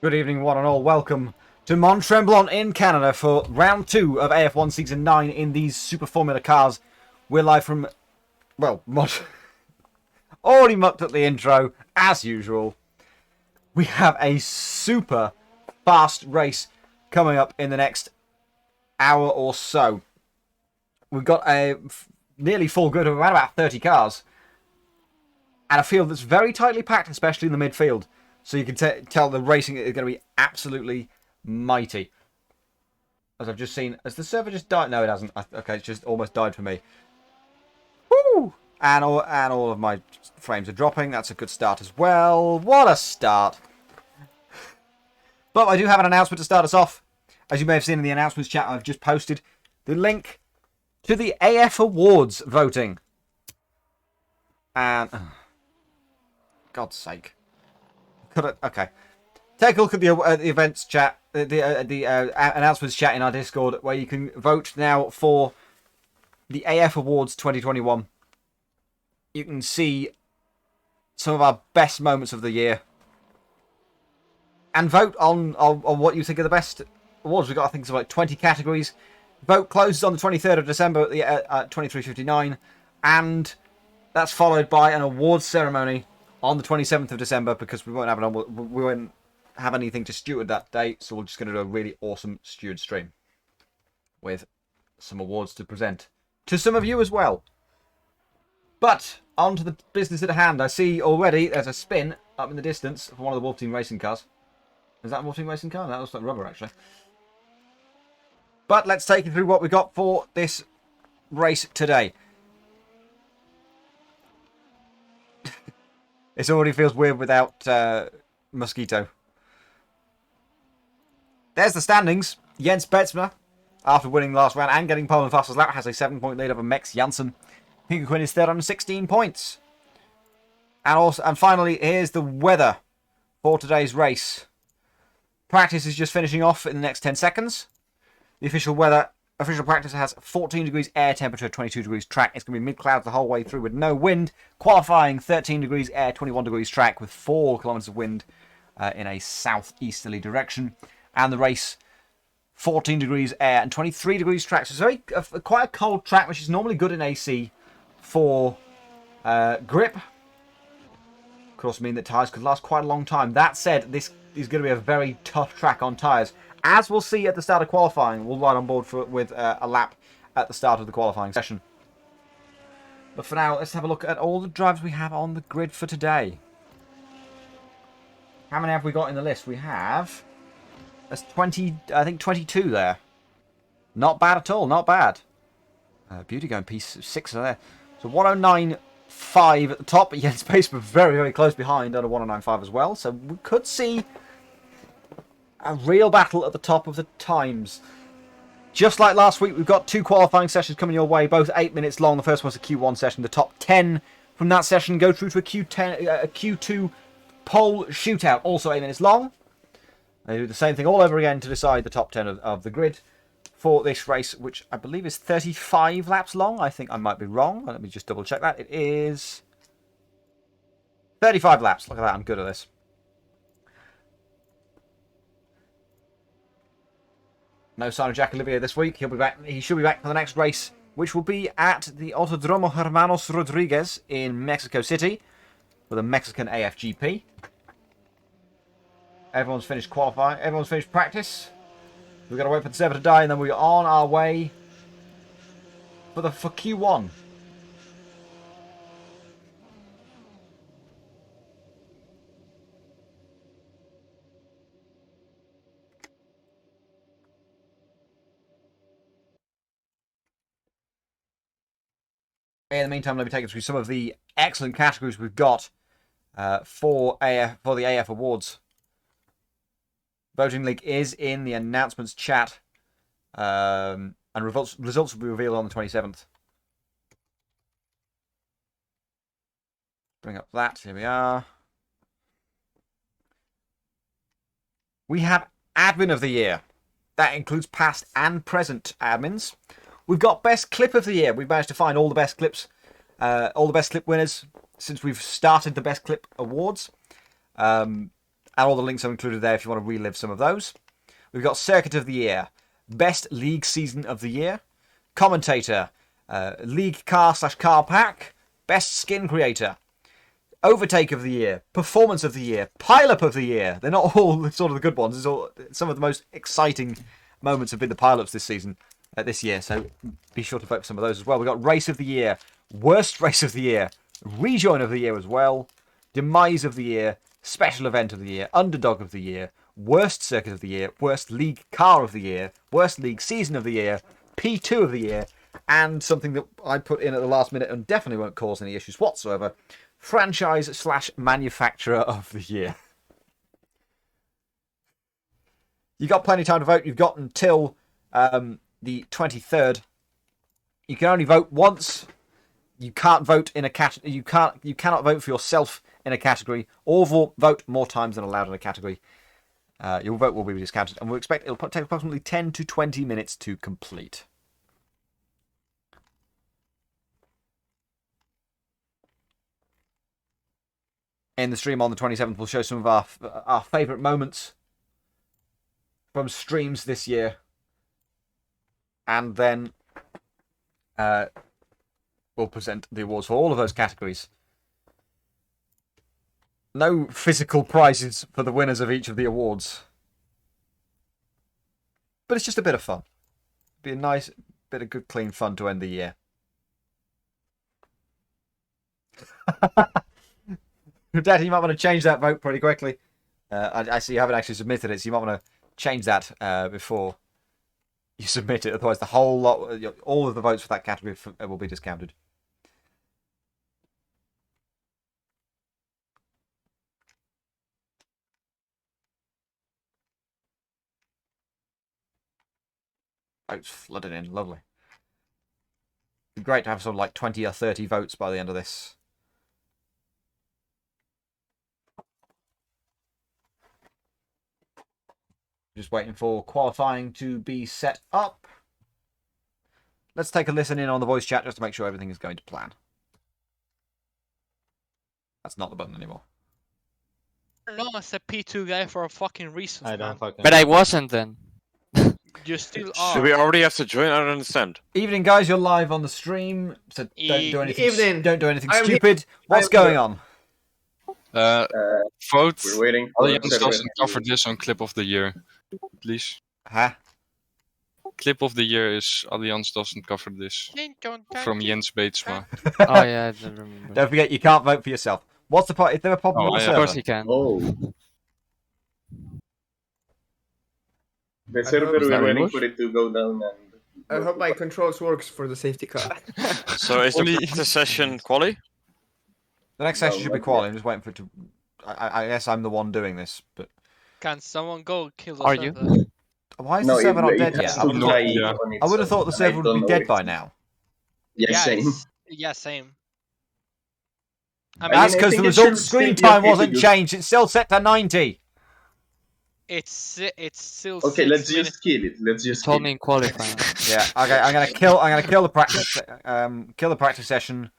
Good evening, one and all. Welcome to Mont Tremblant in Canada for round 2 of AF1 Season 9 in these Super Formula cars. We're live from, well, already mucked at the intro, as usual. We have a super fast race coming up in the next hour or so. We've got a nearly full grid of around about 30 cars. And a field that's very tightly packed, especially in the midfield. So you can tell the racing is going to be absolutely mighty. As I've just seen, has the server just died? No, it hasn't. Okay, it's just almost died for me. Woo! And all of my frames are dropping. That's a good start as well. What a start. But I do have an announcement to start us off. As you may have seen in the announcements chat, I've just posted the link to the AF Awards voting. And God's sake. Okay. Take a look at the events chat, the announcements chat in our Discord, where you can vote now for the AF Awards 2021. You can see some of our best moments of the year. And vote on what you think are the best awards. We've got, I think, like 20 categories. Vote closes on the 23rd of December at 23:59. And that's followed by an awards ceremony on the 27th of December, because we won't have anything to steward that day, so we're just going to do a really awesome steward stream with some awards to present to some of you as well. But on to the business at hand. I see already there's a spin up in the distance for one of the Wolf Team racing cars. Is that a Wolf Team racing car? That looks like rubber, actually. But let's take you through what we got for this race today. It already feels weird without Mosquito. There's the standings. Jens Betzmer, after winning last round and getting pole and fastest lap, has a 7-point lead over Mex Janssen. Hinken Quinn is third on 16 points. And finally, here's the weather for today's race. Practice is just finishing off in the next 10 seconds. The official practice has 14 degrees air temperature, 22 degrees track. It's going to be mid-clouds the whole way through with no wind. Qualifying 13 degrees air, 21 degrees track with 4 kilometers of wind in a southeasterly direction. And the race, 14 degrees air and 23 degrees track. So it's quite a cold track, which is normally good in AC for grip. Could also mean that tyres could last quite a long time. That said, this is going to be a very tough track on tyres. As we'll see at the start of qualifying, we'll ride on board with a lap at the start of the qualifying session. But for now, let's have a look at all the drivers we have on the grid for today. How many have we got in the list? We have... That's 20, I think 22 there. Not bad at all, not bad. Beauty going P6 there. So 109.5 at the top, but Jens Pace were very, very close behind at a 109.5 as well. So we could see a real battle at the top of the times. Just like last week, we've got 2 qualifying sessions coming your way, both 8 minutes long. The first one's a Q1 session. The top 10 from that session go through to a Q2 pole shootout, also 8 minutes long. They do the same thing all over again to decide the top 10 of the grid for this race, which I believe is 35 laps long. I think I might be wrong. Let me just double check that. It is 35 laps. Look at that. I'm good at this. No sign of Jack Olivier this week. He'll be back. He should be back for the next race, which will be at the Autodromo Hermanos Rodriguez in Mexico City with a Mexican AFGP. Everyone's finished qualifying. Everyone's finished practice. We've got to wait for the server to die, and then we're on our way for Q1. In the meantime, let me take you through some of the excellent categories we've got for the AF Awards. Voting link is in the announcements chat, and results will be revealed on the 27th. Bring up that. Here we are. We have Admin of the Year. That includes past and present admins. We've got Best Clip of the Year. We've managed to find all the best clips, all the best clip winners since we've started the Best Clip Awards. And all the links are included there if you want to relive some of those. We've got Circuit of the Year, Best League Season of the Year, Commentator, League Car/Car Pack, Best Skin Creator, Overtake of the Year, Performance of the Year, Pileup of the Year. They're not all sort of the good ones. It's all, some of the most exciting moments have been the pileups this year. So be sure to vote for some of those as well. We've got Race of the Year, Worst Race of the Year, Rejoin of the Year as well, Demise of the Year, Special Event of the Year, Underdog of the Year, Worst Circuit of the Year, Worst League Car of the Year, Worst League Season of the Year, P2 of the Year, and something that I put in at the last minute and definitely won't cause any issues whatsoever, Franchise/Manufacturer of the Year. You got plenty of time to vote. You've got until the 23rd. You can only vote once. You can't vote in a category. You cannot vote for yourself in a category, or vote more times than allowed in a category. Your vote will be discounted, and we expect it'll take approximately 10 to 20 minutes to complete. In the stream on the 27th, we'll show some of our favourite moments from streams this year, and then we'll present the awards for all of those categories. No physical prizes for the winners of each of the awards, but it's just a bit of fun. Be a nice bit of good, clean fun to end the year. Daddy, you might want to change that vote pretty quickly. I see you haven't actually submitted it, so you might want to change that before you submit it. Otherwise, the whole lot, all of the votes for that category will be discounted. Votes flooded in, lovely. It'd be great to have sort of like 20 or 30 votes by the end of this. Just waiting for qualifying to be set up. Let's take a listen in on the voice chat just to make sure everything is going to plan. That's not the button anymore. No, it's a P2 guy for a fucking reason. I don't fucking. But I wasn't then. You still Do are. we already have to join? I don't understand. Evening, guys. You're live on the stream, so don't do anything. Evening. Don't do anything I'm stupid. What's going on? Vote. We're waiting for Allianz doesn't cover this on Clip of the Year, please. Huh? Clip of the Year is Allianz doesn't cover this. From Jens Beetsma. Oh yeah, I don't remember. Don't forget, you can't vote for yourself. What's the point? Is there a problem Oh, with the yeah. Of course server? you can. Oh. The I server, hope we're it's waiting not for it to go down and... I hope my controls works for the safety car. So is the session quali? The next session No, should be not quality. yet. I'm just waiting for it to... I guess I'm the one doing this, but... Can someone go kill the Are server? you? Why is No, the server not it dead has yet? to No, die yeah. on its I would have thought the own. server I would don't be know dead if- by now. Yeah, same. Yeah, same. I I mean, That's I because think the it should result still screen be time okay to wasn't use- changed. It's still set to 90. it's still Okay, 6 let's minutes. just kill it. Let's You just told kill me it. in qualifying. Yeah. Okay. I'm gonna kill the practice. Kill the practice session.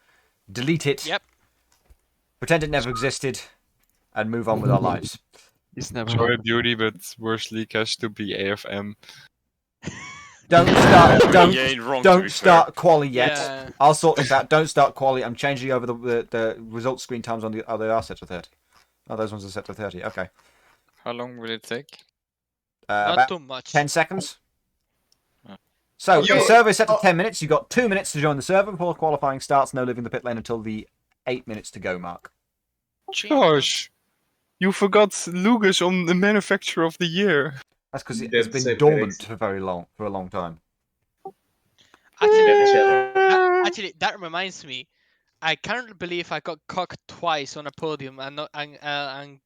Delete it. Yep. Pretend it never existed, and move on with our lives. It's never. Sorry, Beauty, but worst league has to be AFM. Don't start. You ain't wrong, to be Don't fair. start quali yet. Yeah. I'll sort this out. Don't start quali. I'm changing over the result screen times on the. Oh, they are set to 30. Oh, those ones are set to 30. Okay. How long will it take? Not About too much. 10 seconds. Oh. So Okay. the server is set to 10 minutes. You've got 2 minutes to join the server before qualifying starts. No leaving the pit lane until the 8 minutes to go mark. Josh, you forgot Lucas on the Manufacturer of the Year. That's because it's That's been separate. dormant for a long time. Actually, that reminds me. I can't believe I got cocked twice on a podium and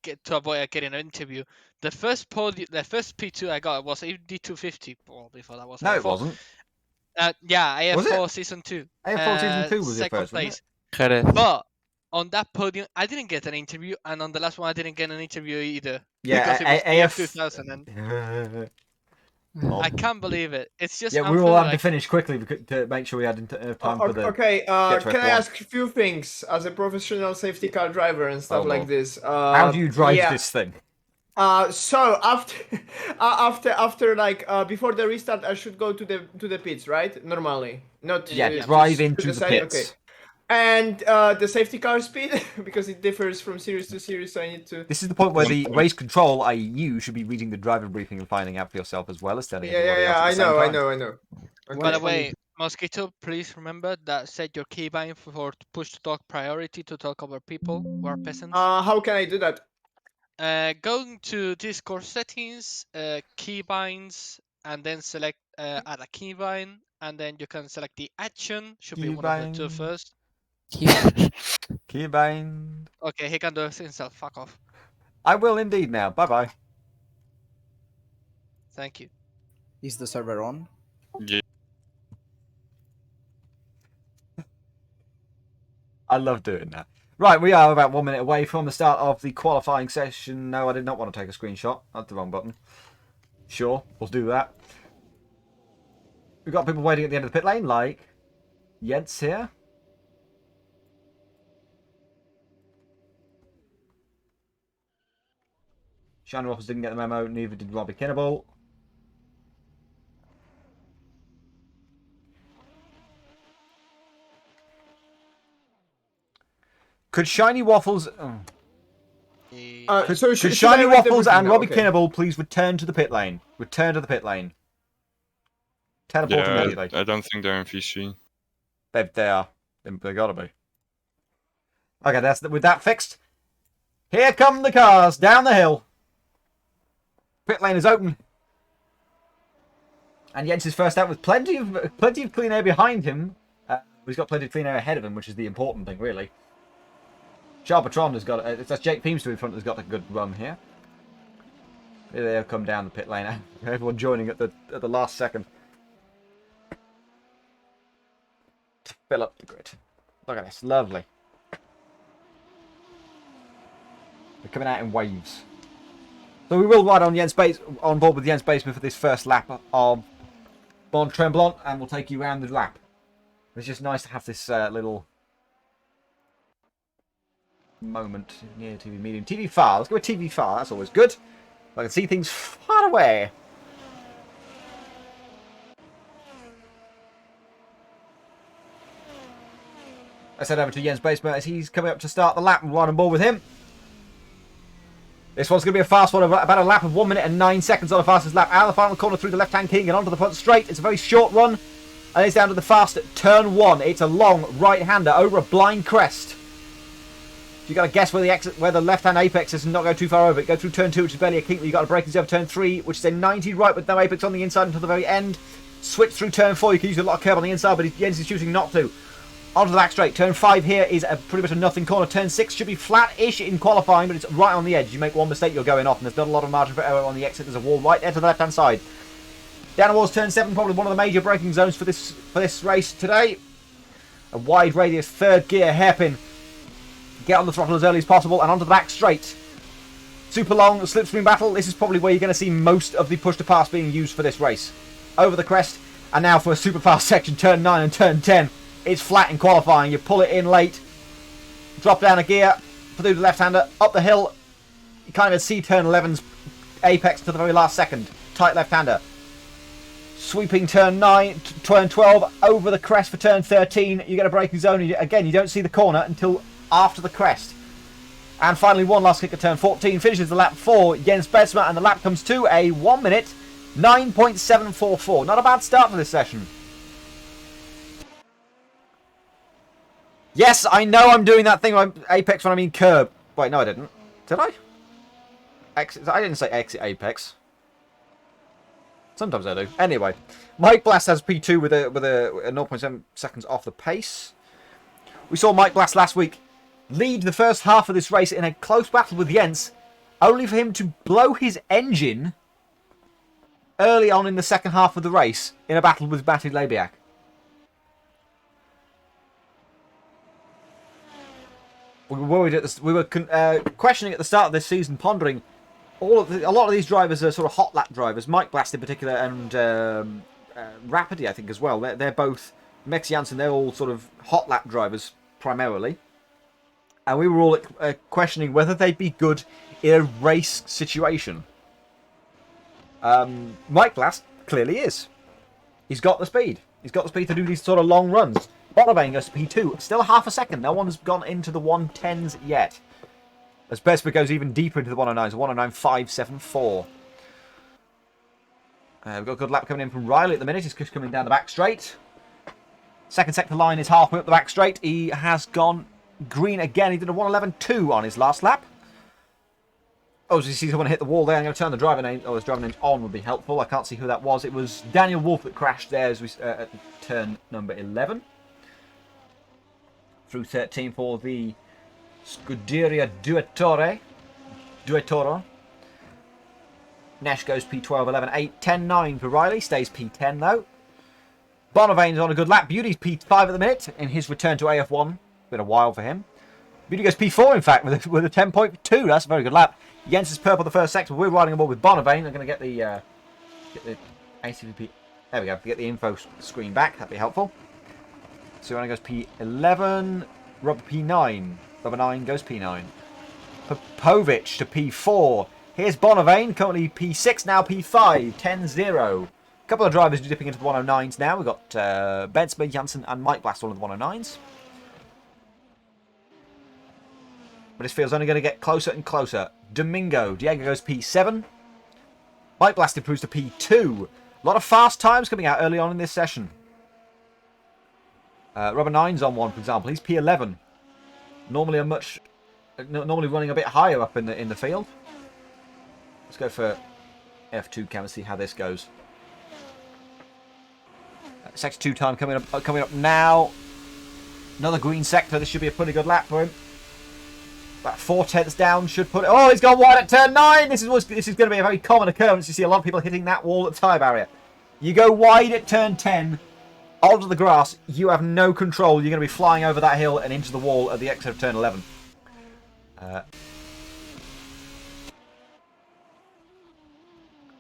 get to avoid getting an interview. The first P2 I got was AD250. Well, before that was No, AF4. it wasn't. Yeah, Was it? AF4 season 2. AF4 season 2 was your second first, wasn't place. Jerez. But on that podium, I didn't get an interview, and on the last one, I didn't get an interview either. Yeah, because it was AF 2000, and Oh. I can't believe it. It's just Yeah, we unfair, all had to like, finish quickly to make sure we had enough time for the. Okay, Get to can I F1. ask a few things as a professional safety car driver and stuff Oh, like Lord. this? How do you drive yeah. this thing? So after like before the restart, I should go to the pits, right? Normally, not Yeah, just drive to into the side. pits. Okay. And the safety car speed, because it differs from series to series, so I need to. This is the point where the race control, i.e. you, should be reading the driver briefing and finding out for yourself as well as telling everybody else at I the same know. time. Okay. By the way, Mosquito, please remember that set your keybind for push to talk priority to talk over people who are peasants. How can I do that? Going to Discord settings, keybinds, and then select add a keybind, and then you can select the action. Should be one of the two Keybind. first. Keybind. Okay, he can do it himself. Fuck off. I will indeed now. Bye-bye. Thank you. Is the server on? Yeah. I love doing that. Right, we are about 1 minute away from the start of the qualifying session. No, I did not want to take a screenshot. That's the wrong button. Sure, we'll do that. We've got people waiting at the end of the pit lane, like Jens here. Shiny Waffles didn't get the memo, neither did Robbie Kinnable. Could Shiny Waffles... Oh. Could Shiny Waffles and Robbie Kinnable please return to the pit lane? Return to the pit lane. Teleport immediately. I don't think they're in VC. They are. They gotta be. Okay, with that fixed. Here come the cars down the hill. Pit lane is open. And Jens is first out with plenty of clean air behind him. He's got plenty of clean air ahead of him, which is the important thing, really. Charbotron has got... that's Jake Peemster in front has got a good run here. They'll come down the pit lane. Everyone joining at the last second. To fill up the grid. Look at this. Lovely. They're coming out in waves. So we will ride on board with Jens Baseman for this first lap of Mont Tremblant, and we'll take you around the lap. It's just nice to have this little moment near TV medium. TV far. Let's go with TV far. That's always good. I can see things far away. Let's head over to Jens Baseman as he's coming up to start the lap and ride on board with him. This one's going to be a fast one, about a lap of 1 minute and 9 seconds on the fastest lap. Out of the final corner through the left-hand king and onto the front straight. It's a very short run. And it's down to the fast at turn 1. It's a long right-hander over a blind crest. You got to guess where the left-hand apex is and not go too far over it. Go through turn 2, which is barely a kink. You've got to break into turn 3, which is a 90 right with no apex on the inside until the very end. Switch through turn 4. You can use a lot of curb on the inside, but Jens is choosing not to. Onto the back straight. Turn 5 here is pretty much a nothing corner. Turn 6 should be flat-ish in qualifying, but it's right on the edge. You make one mistake, you're going off, and there's not a lot of margin for error on the exit. There's a wall right there to the left-hand side. Down towards turn 7, probably one of the major braking zones for this race today. A wide radius, third gear, hairpin. Get on the throttle as early as possible, and onto the back straight. Super long slipstream battle. This is probably where you're going to see most of the push-to-pass being used for this race. Over the crest, and now for a super fast section, turn 9 and turn 10. It's flat in qualifying. You pull it in late, drop down a gear, through the left-hander, up the hill. You kind of see turn 11's apex to the very last second. Tight left-hander. Sweeping turn 9, turn 12, over the crest for turn 13. You get a braking zone. Again, you don't see the corner until after the crest. And finally, one last kick at turn 14. Finishes the lap for Jens Bedsma, and the lap comes to a 1 minute, 9.744. Not a bad start for this session. Yes, I know I'm doing that thing on Apex when I mean curb. Wait, no I didn't. Did I? Exit. I didn't say exit Apex. Sometimes I do. Anyway, Mike Blast has P2 with a 0.7 seconds off the pace. We saw Mike Blast last week lead the first half of this race in a close battle with Jens, only for him to blow his engine early on in the second half of the race in a battle with Matty Labiak. We were worried at this. We were questioning at the start of this season, pondering a lot of these drivers are sort of hot lap drivers. Mike Blast in particular, and Rapidy, I think, as well. They're both Mex Janssen. They're all sort of hot lap drivers primarily. And we were all questioning whether they'd be good in a race situation. Mike Glass clearly is. He's got the speed. He's got the speed to do these sort of long runs. Bonavane goes to P2. Still half a second. No one's gone into the 110s yet. As Besper goes even deeper into the 109s. 109.574. We've got a good lap coming in from Riley at the minute. He's just coming down the back straight. Second sector line is halfway up the back straight. He has gone green again. He did a 111.2 on his last lap. Oh, as you see someone hit the wall there. I'm going to turn the driver name. Oh, his driver name's on would be helpful. I can't see who that was. It was Daniel Wolf that crashed there as we at turn number 11. Through 13 for the Scuderia Duetoro. Nesh goes P12, 11, 8, 10, 9 for Riley. Stays P10 though. Bonavane's on a good lap. Beauty's P5 at the minute in his return to AF1. Been a while for him. Beauty goes P4 in fact with a 10.2. That's a very good lap. Jens is purple the first sector. We're riding a ball with Bonavane. I'm going to get the ACVP. There we go. Get the info screen back. That'd be helpful. So when goes P11. Rubber P9. Rubber 9 goes P9. Popovic to P4. Here's Bonavane. Currently P6 now P5. 10-0. A couple of drivers dipping into the 109s now. We've got Bensma, Janssen and Mike Blast all in the 109s. But this field's only going to get closer and closer. Diego goes P7. Mike Blast improves to P2. A lot of fast times coming out early on in this session. Rubber 9's on one, for example. He's P11. Normally running a bit higher up in the field. Let's go for F2 cam and see how this goes. Sector 2 time coming up now. Another green sector. This should be a pretty good lap for him. About 4/10 down should put it. Oh, he's gone wide at turn 9. This is going to be a very common occurrence. You see a lot of people hitting that wall at the tyre barrier. You go wide at turn 10 onto the grass. You have no control. You're going to be flying over that hill and into the wall at the exit of turn 11.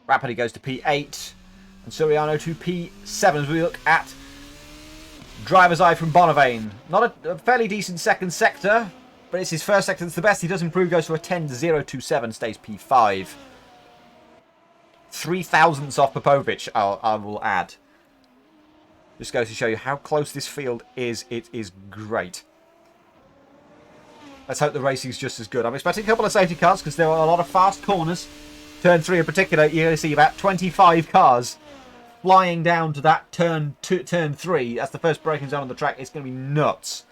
Rapidi goes to P8 and Suriano to P7 as we look at driver's eye from Bonavane. Not a fairly decent second sector, but it's his first sector that's the best. He does improve, goes for a 10-0-2-7, stays P5. 3 thousandths off Popovic, I will add. Just goes to show you how close this field is. It is great. Let's hope the racing's just as good. I'm expecting a couple of safety cars because there are a lot of fast corners. Turn 3 in particular, you're going to see about 25 cars flying down to that turn 3. That's the first braking zone on the track. It's going to be nuts.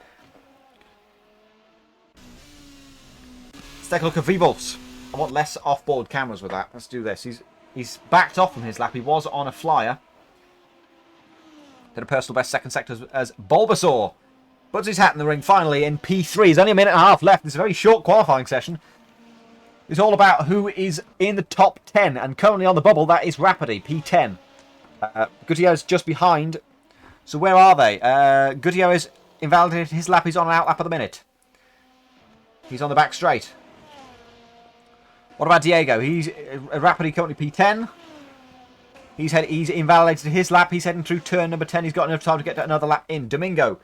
Let's take a look at Vivos. I want less off-board cameras with that. Let's do this. He's backed off from his lap. He was on a flyer. Did a personal best second sector as Bulbasaur. Puts his hat in the ring finally in P3. There's only a minute and a half left. It's a very short qualifying session. It's all about who is in the top 10. And currently on the bubble, that is Rapidi, P10. Gutierrez just behind. So where are they? Gutierrez invalidated his lap. He's on an out lap at the minute. He's on the back straight. What about Diego? He's Rapidi currently P10. He's invalidated his lap. He's heading through turn number 10. He's got enough time to get another lap in. Domingo.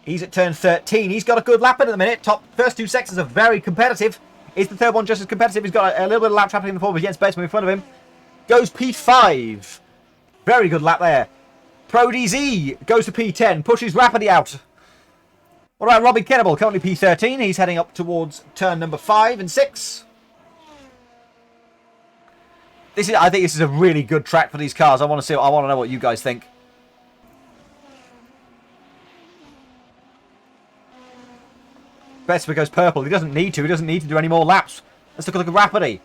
He's at turn 13. He's got a good lap in at the minute. First 2 sectors are very competitive. Is the third one just as competitive? He's got a little bit of lap trapping in the forward. Jens Bateman in front of him. Goes P5. Very good lap there. Pro DZ goes to P10. Pushes Rapidi out. What about Robbie Kennable? Currently P13. He's heading up towards turn number 5 and 6. I think this is a really good track for these cars. I want to know what you guys think. Vespa goes purple. He doesn't need to. He doesn't need to do any more laps. Let's look at Rapidi.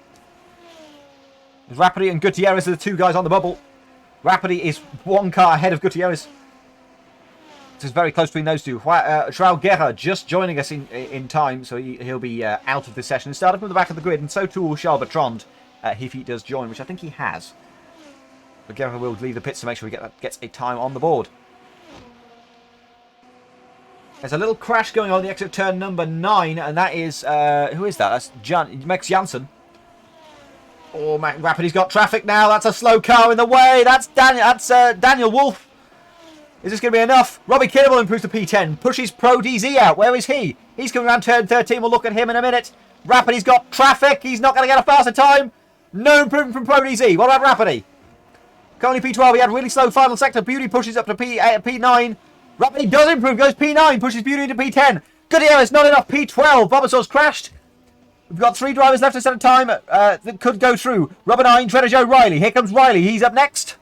Rapidi and Gutierrez are the 2 guys on the bubble. Rapidi is 1 car ahead of Gutierrez. It's very close between those 2. João Guerra just joining us in time, so he'll be out of this session. Started from the back of the grid, and so too will Charles Bertrand. If he does join, which I think he has. But Guerra will leave the pits to make sure he gets a time on the board. There's a little crash going on at the exit of turn number 9, and that is... who is that? That's Max Janssen. Oh, Rapidi's got traffic now. That's a slow car in the way. That's Daniel Wolf. Is this going to be enough? Robbie Kibble improves to P10. Pushes Pro DZ out. Where is he? He's coming around turn 13. We'll look at him in a minute. Rapidy's got traffic. He's not going to get a faster time. No improvement from Pro DZ. What about Rapidi? Currently P12. He had really slow final sector. Beauty pushes up to P9. Rapidi does improve. Goes P9. Pushes Beauty into P10. Gutierrez, not enough. P12. Bulbasaur's crashed. We've got 3 drivers left instead of time that could go through. Rubber 9, Trader Joe, Riley. Here comes Riley. He's up next.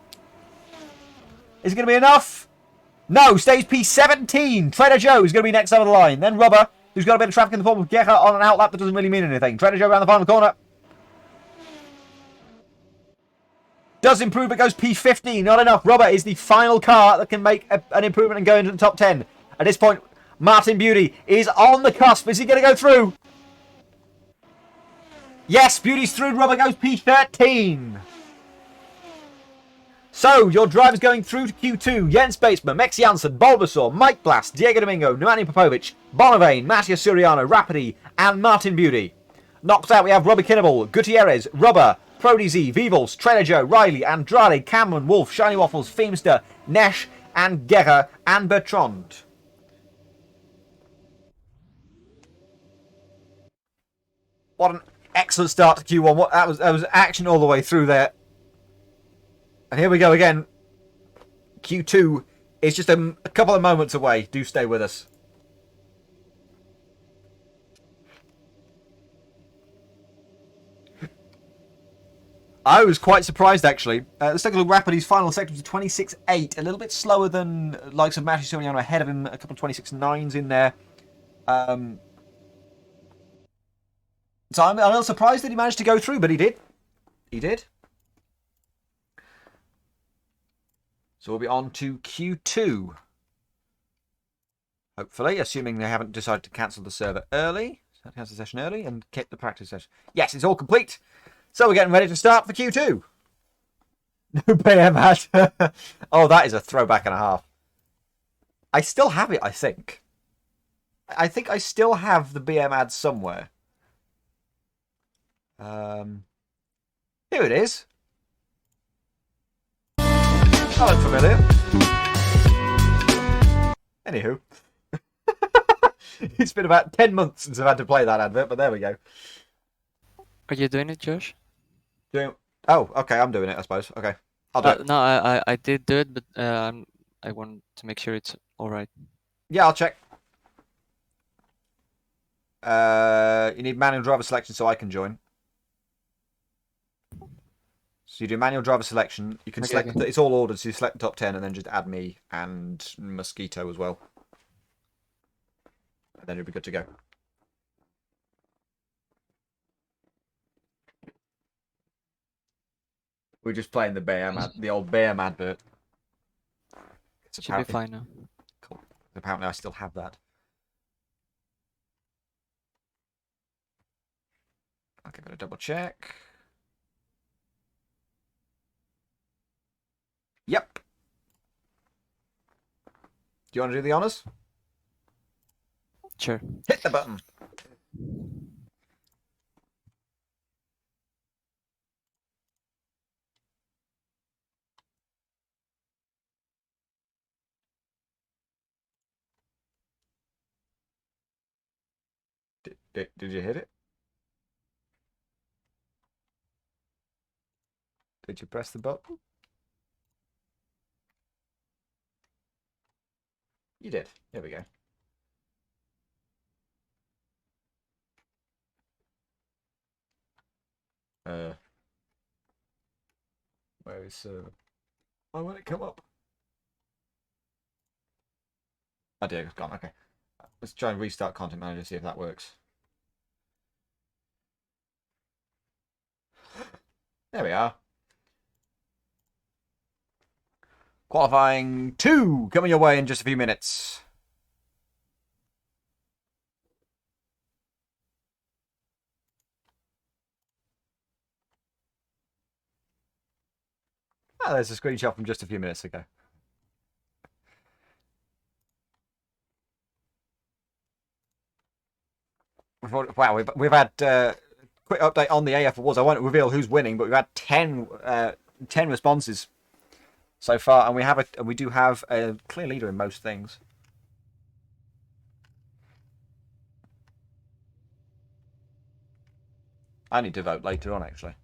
Is it going to be enough? No, stays P17. Trader Joe is going to be next over the line. Then Rubber, who's got a bit of traffic in the form of Gecha on an outlap that doesn't really mean anything. Trader Joe around the final corner. Does improve, but goes P15. Not enough. Rubber is the final car that can make an improvement and go into the top 10. At this point, Martin Beauty is on the cusp. Is he going to go through? Yes, Beauty's through. Rubber goes P13. So, your drivers going through to Q2. Jens Batesman, Mex Janssen, Bulbasaur, Mike Blast, Diego Domingo, Nemanja Popovic, Bonavane, Matthias Suriano, Rapidi, and Martin Beauty. Knocked out, we have Robbie Kinnable, Gutierrez, Rubber, ProDZ, Vivals, Trainer Joe, Riley, Andrade, Cameron, Wolf, Shiny Waffles, Feemster, Nesh, and Guerra, and Bertrand. What an excellent start to Q1. That was action all the way through there. And here we go again. Q2 is just a couple of moments away. Do stay with us. I was quite surprised, actually. Let's take a look. Rapidy's final sector was 26.8. A little bit slower than likes of Matthew Soriano ahead of him. A couple of 26.9s in there. So I'm a little surprised that he managed to go through, but he did. He did. So we'll be on to Q2. Hopefully, assuming they haven't decided to cancel the server early. Cancel the session early and keep the practice session. Yes, it's all complete. So we're getting ready to start for Q2. No PM ad. Oh, that is a throwback and a half. I still have it, I think. I think I still have the BM ad somewhere. Here it is. That looks familiar. Anywho. It's been about 10 months since I've had to play that advert, but there we go. Are you doing it, Josh? Oh, okay, I'm doing it, I suppose. Okay, I'll do it. No, I did do it, but I want to make sure it's alright. Yeah, I'll check. You need manual driver selection so I can join. So you do manual driver selection. You can select. It's all ordered, so you select the top 10 and then just add me and Mosquito as well. And then it'll be good to go. We're just playing the the old BM advert. Should be fine now. Cool. Apparently I still have that. I'll give it a double check. Yep. Do you want to do the honors? Sure. Hit the button. Did you hit it? Did you press the button? You did. There we go. Where is why won't it come up? Oh dear, it's gone. Okay. Let's try and restart Content Manager, see if that works. There we are. Qualifying 2 coming your way in just a few minutes. Ah, there's a screenshot from just a few minutes ago. Wow, we've had quick update on the AF Awards. I won't reveal who's winning, but we've had 10 responses so far, and we do have a clear leader in most things. I need to vote later on, actually.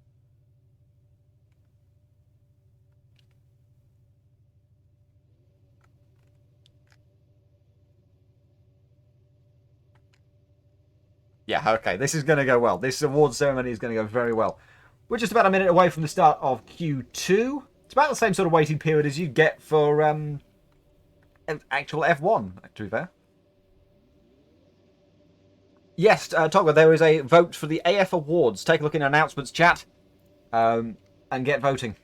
Yeah, okay, this is going to go well. This awards ceremony is going to go very well. We're just about a minute away from the start of Q2. It's about the same sort of waiting period as you get for an actual F1, to be fair. Yes, Togwa, there is a vote for the AF Awards. Take a look in announcements chat and get voting.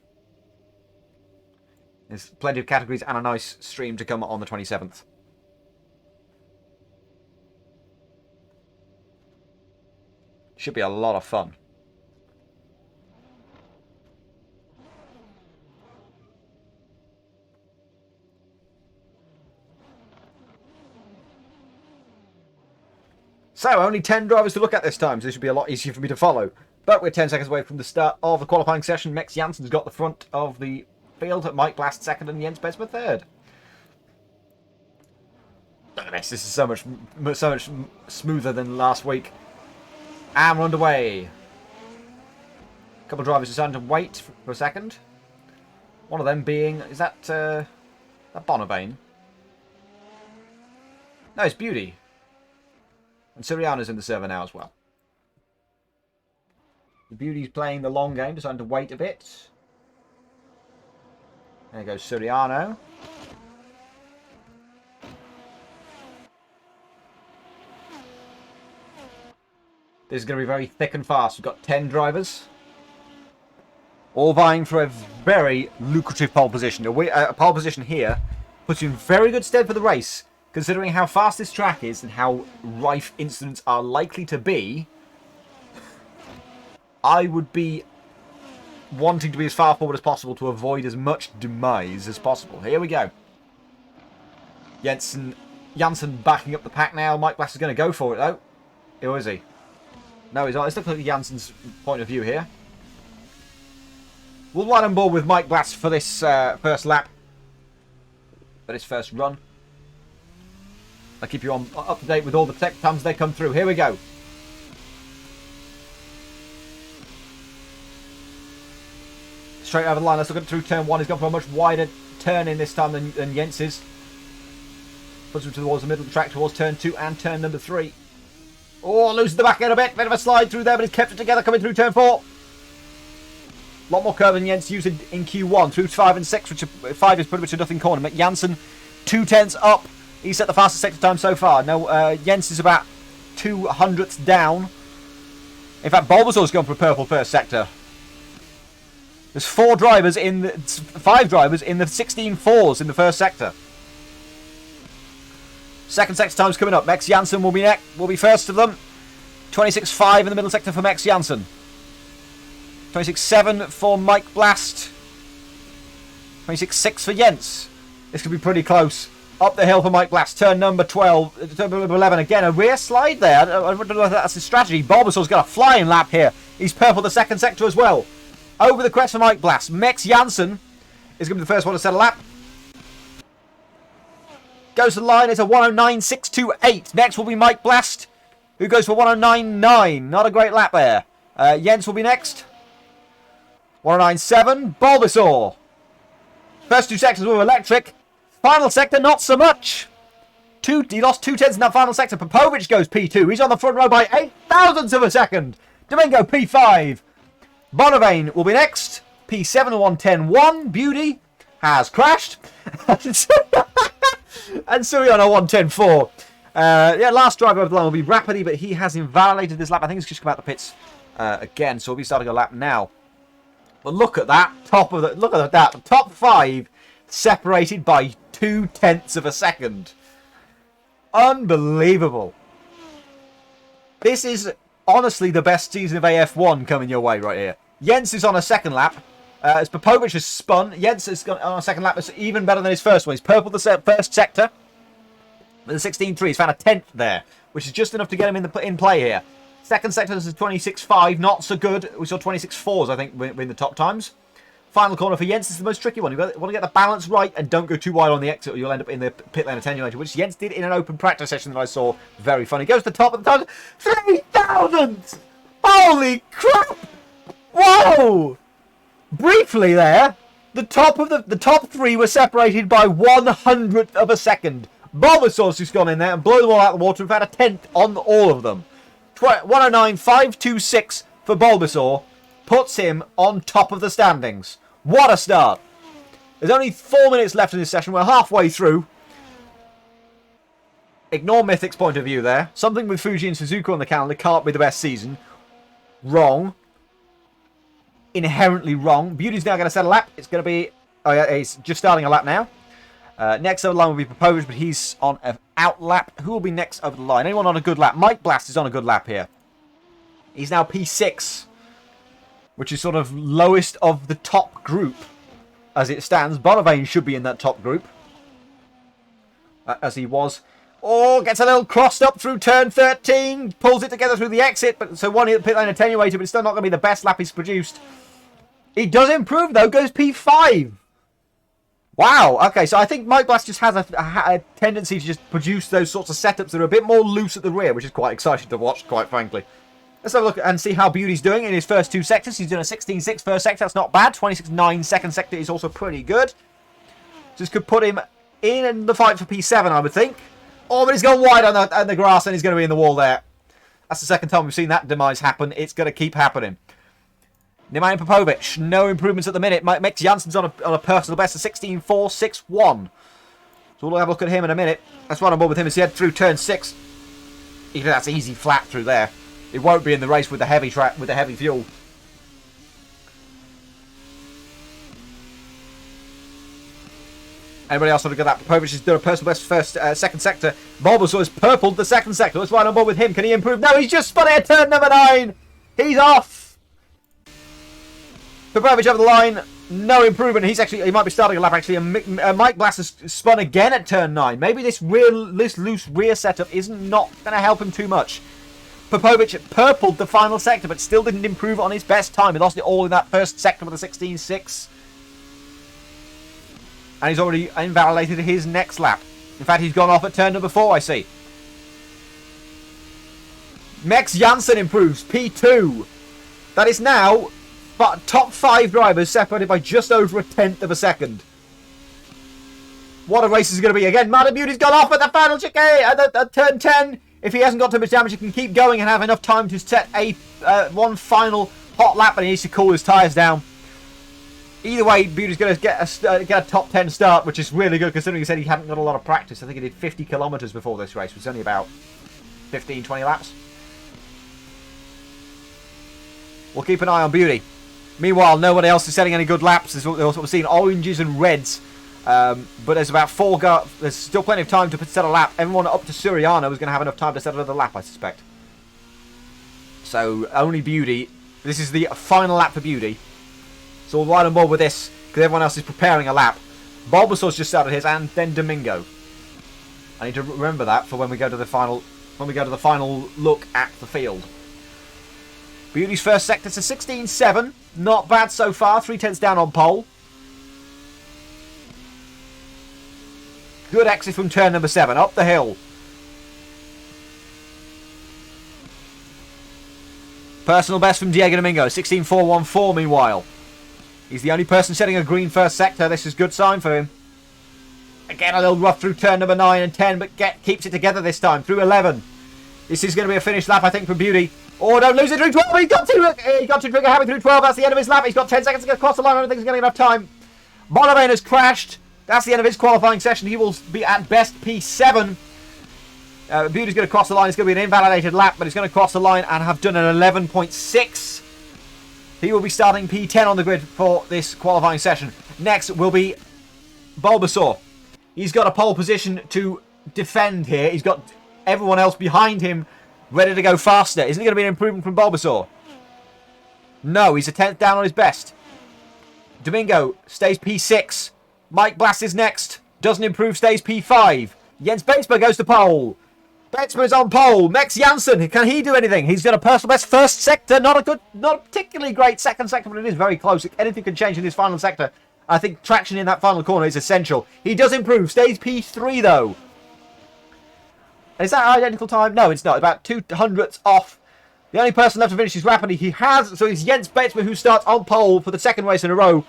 There's plenty of categories and a nice stream to come on the 27th. Should be a lot of fun. So, only 10 drivers to look at this time, so this should be a lot easier for me to follow. But we're 10 seconds away from the start of the qualifying session. Max Janssen's got the front of the field, Mike Blast second, and Jens Besma third. Look at this. This is so much smoother than last week. And we're underway. A couple of drivers deciding to wait for a second. One of them being, is that Bonavane? No, it's Beauty. And Suriano's in the server now as well. The Beauty's playing the long game, deciding to wait a bit. There goes Suriano. This is going to be very thick and fast. We've got 10 drivers. All vying for a very lucrative pole position. A pole position here puts you in very good stead for the race, considering how fast this track is and how rife incidents are likely to be. I would be wanting to be as far forward as possible to avoid as much demise as possible. Here we go. Janssen backing up the pack now. Mike Blast is going to go for it, though. Who is he? No, he's not. Let's look at Janssen's point of view here. We'll run on board with Mike Blast for this first lap. For this first run. I'll keep you up to date with all the tech times as they come through. Here we go. Straight over the line. Let's look at through turn 1. He's gone for a much wider turn in this time than Jens's. Puts him towards the middle of the track, towards turn 2 and turn number 3. Oh, loses the back end a bit. Bit of a slide through there, but he's kept it together coming through turn 4. A lot more curve than Jens used in Q1 through 5 and 6, which 5 is pretty much a nothing corner. Janssen 2/10 up. He's set the fastest sector time so far. No, Jens is about 200ths down. In fact, Bulbasaur's gone for a purple first sector. There's 5 drivers in the 16.4s in the first sector. Second sector time's coming up. Max Janssen will be first of them. 26.5 in the middle sector for Max Janssen. 26.7 for Mike Blast. 26.6 for Jens. This could be pretty close. Up the hill for Mike Blast. Turn number 12. Turn number 11. Again, a rear slide there. I don't know if that's his strategy. Bulbasaur's got a flying lap here. He's purple the second sector as well. Over the crest for Mike Blast. Max Janssen is going to be the first one to set a lap. Goes to the line. It's a 109.628. Next will be Mike Blast, who goes for 109.9. Not a great lap there. Jens will be next. 109.7. Bulbasaur. First 2 sectors were electric. Final sector, not so much. He lost 2/10 in that final sector. Popovic goes P2. He's on the front row by 8 thousandths of a second. Domingo P5. Bonavane will be next. P7 110.1. Beauty has crashed. And Suriano 110.4. Last driver over the line will be Rapidi, but he has invalidated this lap. I think he's just come out the pits again, so we'll be starting a lap now. But look at that. Look at that. The top 5 separated by 2/10 of a second. Unbelievable. This is honestly the best season of AF1 coming your way right here. Jens is on a second lap. As Popovic has spun, Jens is on a second lap. It's even better than his first one. He's purple the first sector. With the 16.3, he's found a 10th there, which is just enough to get him in play here. Second sector, this is 26.5, not so good. We saw 26.4s, I think, in the top times. Final corner for Jens is the most tricky one. You want to get the balance right and don't go too wide on the exit, or you'll end up in the pit lane attenuator, which Jens did in an open practice session that I saw. Very funny. Goes to the top of the time. 3,000! Holy crap! Whoa! Briefly there, the top three were separated by 1/100th of a second. Bulbasaur's just gone in there and blown them all out of the water. We've had a 10th on all of them. 109.526 for Bulbasaur puts him on top of the standings. What a start! There's only 4 minutes left in this session. We're halfway through. Ignore Mythic's point of view there. Something with Fuji and Suzuka on the calendar can't be the best season. Wrong. Inherently wrong. Beauty's now going to set a lap. It's going to be... Oh yeah, he's just starting a lap now. Next over the line will be Proposed, but he's on an out lap. Who will be next over the line? Anyone on a good lap? Mike Blast is on a good lap here. He's now P6, which is sort of lowest of the top group as it stands. Bonavane should be in that top group, as he was. Oh, gets a little crossed up through turn 13. Pulls it together through the exit, but so one hit pit lane attenuated, but it's still not going to be the best lap he's produced. He does improve, though. Goes P5. Wow. Okay, so I think Mike Blast just has a tendency to just produce those sorts of setups that are a bit more loose at the rear, which is quite exciting to watch, quite frankly. Let's have a look and see how Beauty's doing in his first two sectors. He's doing a 16.6 first sector. That's not bad. 26.9 second sector is also pretty good. This could put him in the fight for P7, I would think. Oh, but he's gone wide on the grass and he's going to be in the wall there. That's the second time we've seen that demise happen. It's going to keep happening. Nemanja Popovic, no improvements at the minute. Max Janssen's on a personal best of 16.461. So we'll have a look at him in a minute. That's right on board with him as he head through turn 6. Even that's easy flat through there. It won't be in the race with the heavy track, with the heavy fuel. Anybody else want to get that? Popovic has done a personal best second sector. Bulbasaur has purpled the second sector. Let's ride on board with him. Can he improve? No, he's just spun it at turn number 9. He's off. Popovic over the line. No improvement. He might be starting a lap actually. And Mike Blast has spun again at turn 9. Maybe this loose rear setup isn't not going to help him too much. Popovic purpled the final sector, but still didn't improve on his best time. He lost it all in that first sector with a 16.6. And he's already invalidated his next lap. In fact, he's gone off at turn number 4, I see. Max Janssen improves, P2. That is now top 5 drivers separated by just over a 10th of a second. What a race is going to be. Again, Madam Beauty's gone off at the final chicane at turn 10. If he hasn't got too much damage, he can keep going and have enough time to set one final hot lap, but he needs to cool his tyres down. Either way, Beauty's going to get a top 10 start, which is really good considering he said he hadn't got a lot of practice. I think he did 50 kilometres before this race, which was only about 15, 20 laps. We'll keep an eye on Beauty. Meanwhile, nobody else is setting any good laps. We're seeing oranges and reds. But there's about 4 there's still plenty of time to set a lap. Everyone up to Suriano is going to have enough time to set another lap, I suspect. So, only Beauty. This is the final lap for Beauty. So we'll ride on board with this, because everyone else is preparing a lap. Bulbasaur's just started his, and then Domingo. I need to remember that for when we go to the final look at the field. Beauty's first sector's a 16.7. Not bad so far. 3/10 down on pole. Good exit from turn number 7. Up the hill. Personal best from Diego Domingo. 16.414 meanwhile. He's the only person setting a green first sector. This is a good sign for him. Again, a little rough through turn number 9 and 10, but keeps it together this time. Through 11. This is going to be a finished lap, I think, for Beauty. Oh, don't lose it through 12. He got to trigger happy through 12. That's the end of his lap. He's got 10 seconds to get across the line. I don't think he's going to get enough time. Bonavane has crashed. That's the end of his qualifying session. He will be at best P7. Beauty's going to cross the line. It's going to be an invalidated lap, but he's going to cross the line and have done an 11.6. He will be starting P10 on the grid for this qualifying session. Next will be Bulbasaur. He's got a pole position to defend here. He's got everyone else behind him ready to go faster. Isn't it going to be an improvement from Bulbasaur? No, he's a 10th down on his best. Domingo stays P6. Mike Blast is next. Doesn't improve, stays P5. Jens Bensma goes to pole. Bensma is on pole. Max Janssen, can he do anything? He's got a personal best first sector. Not a particularly great second sector, but it is very close. Anything can change in this final sector. I think traction in that final corner is essential. He does improve. Stays P3 though. Is that identical time? No, it's not. About 200ths off The only person left to finish is rapidly. He has, so it's Jens Betzma who starts on pole for the second race in a row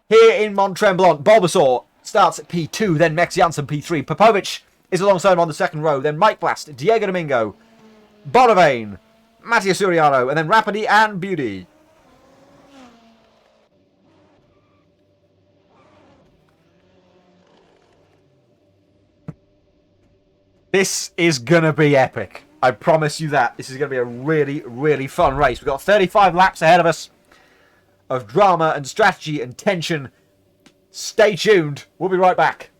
here in Mont Tremblant. Bulbasaur starts at P2, then Max Janssen P3. Popovic is alongside him on the second row. Then Mike Blast, Diego Domingo, Bonavane, Mattia Suriano, and then Rapidi and Beauty. This is going to be epic. I promise you that. This is going to be a really, really fun race. We've got 35 laps ahead of us of drama and strategy and tension. Stay tuned. We'll be right back.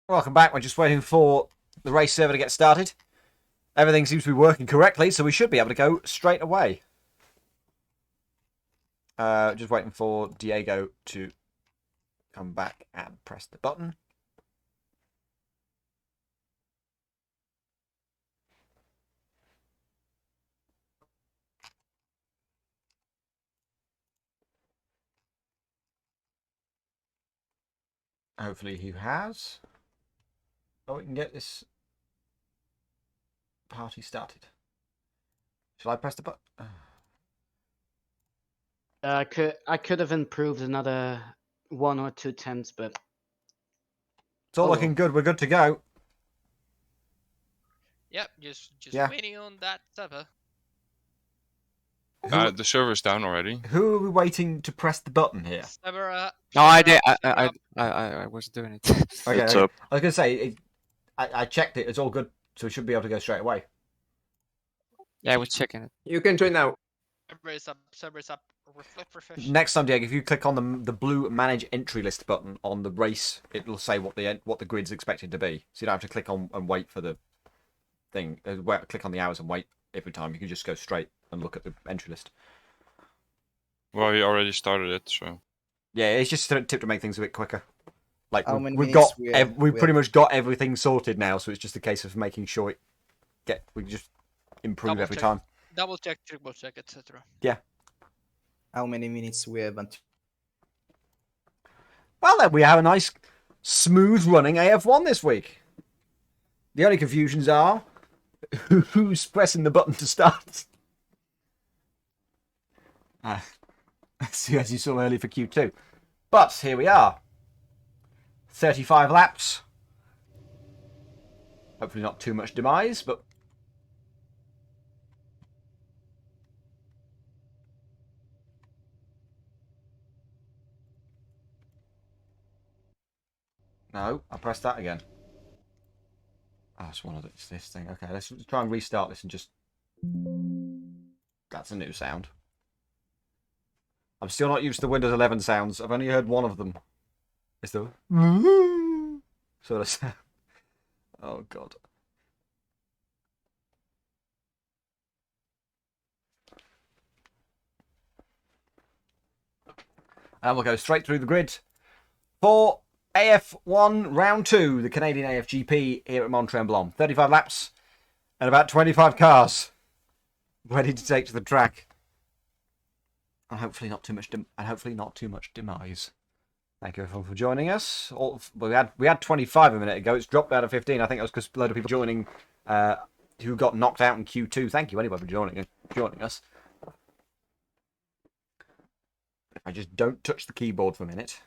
Welcome back. We're just waiting for the race server to get started. Everything seems to be working correctly, so we should be able to go straight away. Just waiting for Diego to come back and press the button. Hopefully he has. Oh, we can get this party started. Shall I press the button? I could have improved another 1 or 2 tenths, but It's all looking good. We're good to go. Yep, just Yeah. waiting on that server. The server's down already. Who are we waiting to press the button here? Server, No, I server did. up, server up. I was doing it. Okay, It's okay. up. I was going to say, I checked it. It's all good, so we should be able to go straight away. Yeah, I was checking it. You can join now. Server is up, server is up. Refresh. Next time, Diego, if you click on the blue Manage Entry List button on the race, it'll say what the grid's expected to be. So you don't have to click on and wait for the thing. Click on the hours and wait every time. You can just go straight and look at the entry list. Well, he already started it, so. Yeah, it's just a tip to make things a bit quicker. Like How many we've minutes got, we've pretty much got everything sorted now, so it's just a case of making sure we can just improve Double every check. time. Double check, triple check, etc. Yeah. How many minutes we have until? Well, then we have a nice, smooth running AF1 this week. The only confusions are who's pressing the button to start. As you saw earlier for Q2. But here we are. 35 laps. Hopefully not too much demise, but... No, I pressed that again. Oh, it's one of this thing. Okay, let's try and restart this and just... That's a new sound. I'm still not used to Windows 11 sounds. I've only heard one of them. It's the... sort of sound. Oh, God. And we'll go straight through the grid for AF1 round 2, the Canadian AFGP here at Mont Tremblant. 35 laps and about 25 cars ready to take to the track. And hopefully not too much demise. Thank you everyone for joining us. We had 25 a minute ago. It's dropped down to 15. I think it was because a load of people joining who got knocked out in Q2. Thank you anybody for joining us. If I just don't touch the keyboard for a minute.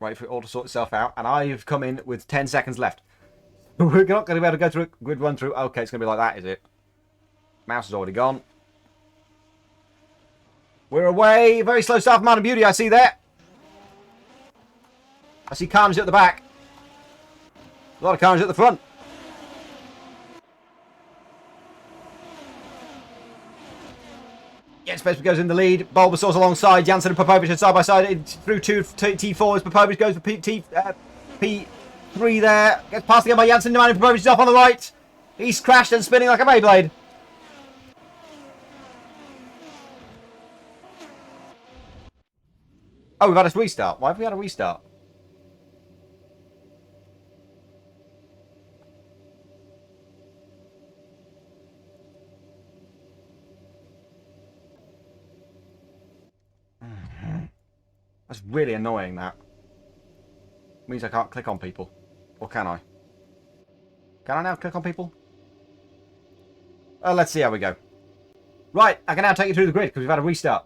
Wait for it all to sort itself out. And I've come in with 10 seconds left. We're not going to be able to go through a grid run through. Okay, it's going to be like that, is it? Mouse is already gone. We're away. Very slow start from Mountain Beauty, I see there. I see Carnage at the back. A lot of Carnage at the front. Jens Spezma goes in the lead. Bulbasaur's alongside. Janssen and Popovic are side by side through T4 as Popovic goes for P3 there. Gets past again by Janssen. Nemanja Popovic is off on the right. He's crashed and spinning like a Beyblade. Oh, we've had a restart. Why have we had a restart? That's really annoying, that. Means I can't click on people. Or can I? Can I now click on people? Let's see how we go. Right, I can now take you through the grid because we've had a restart.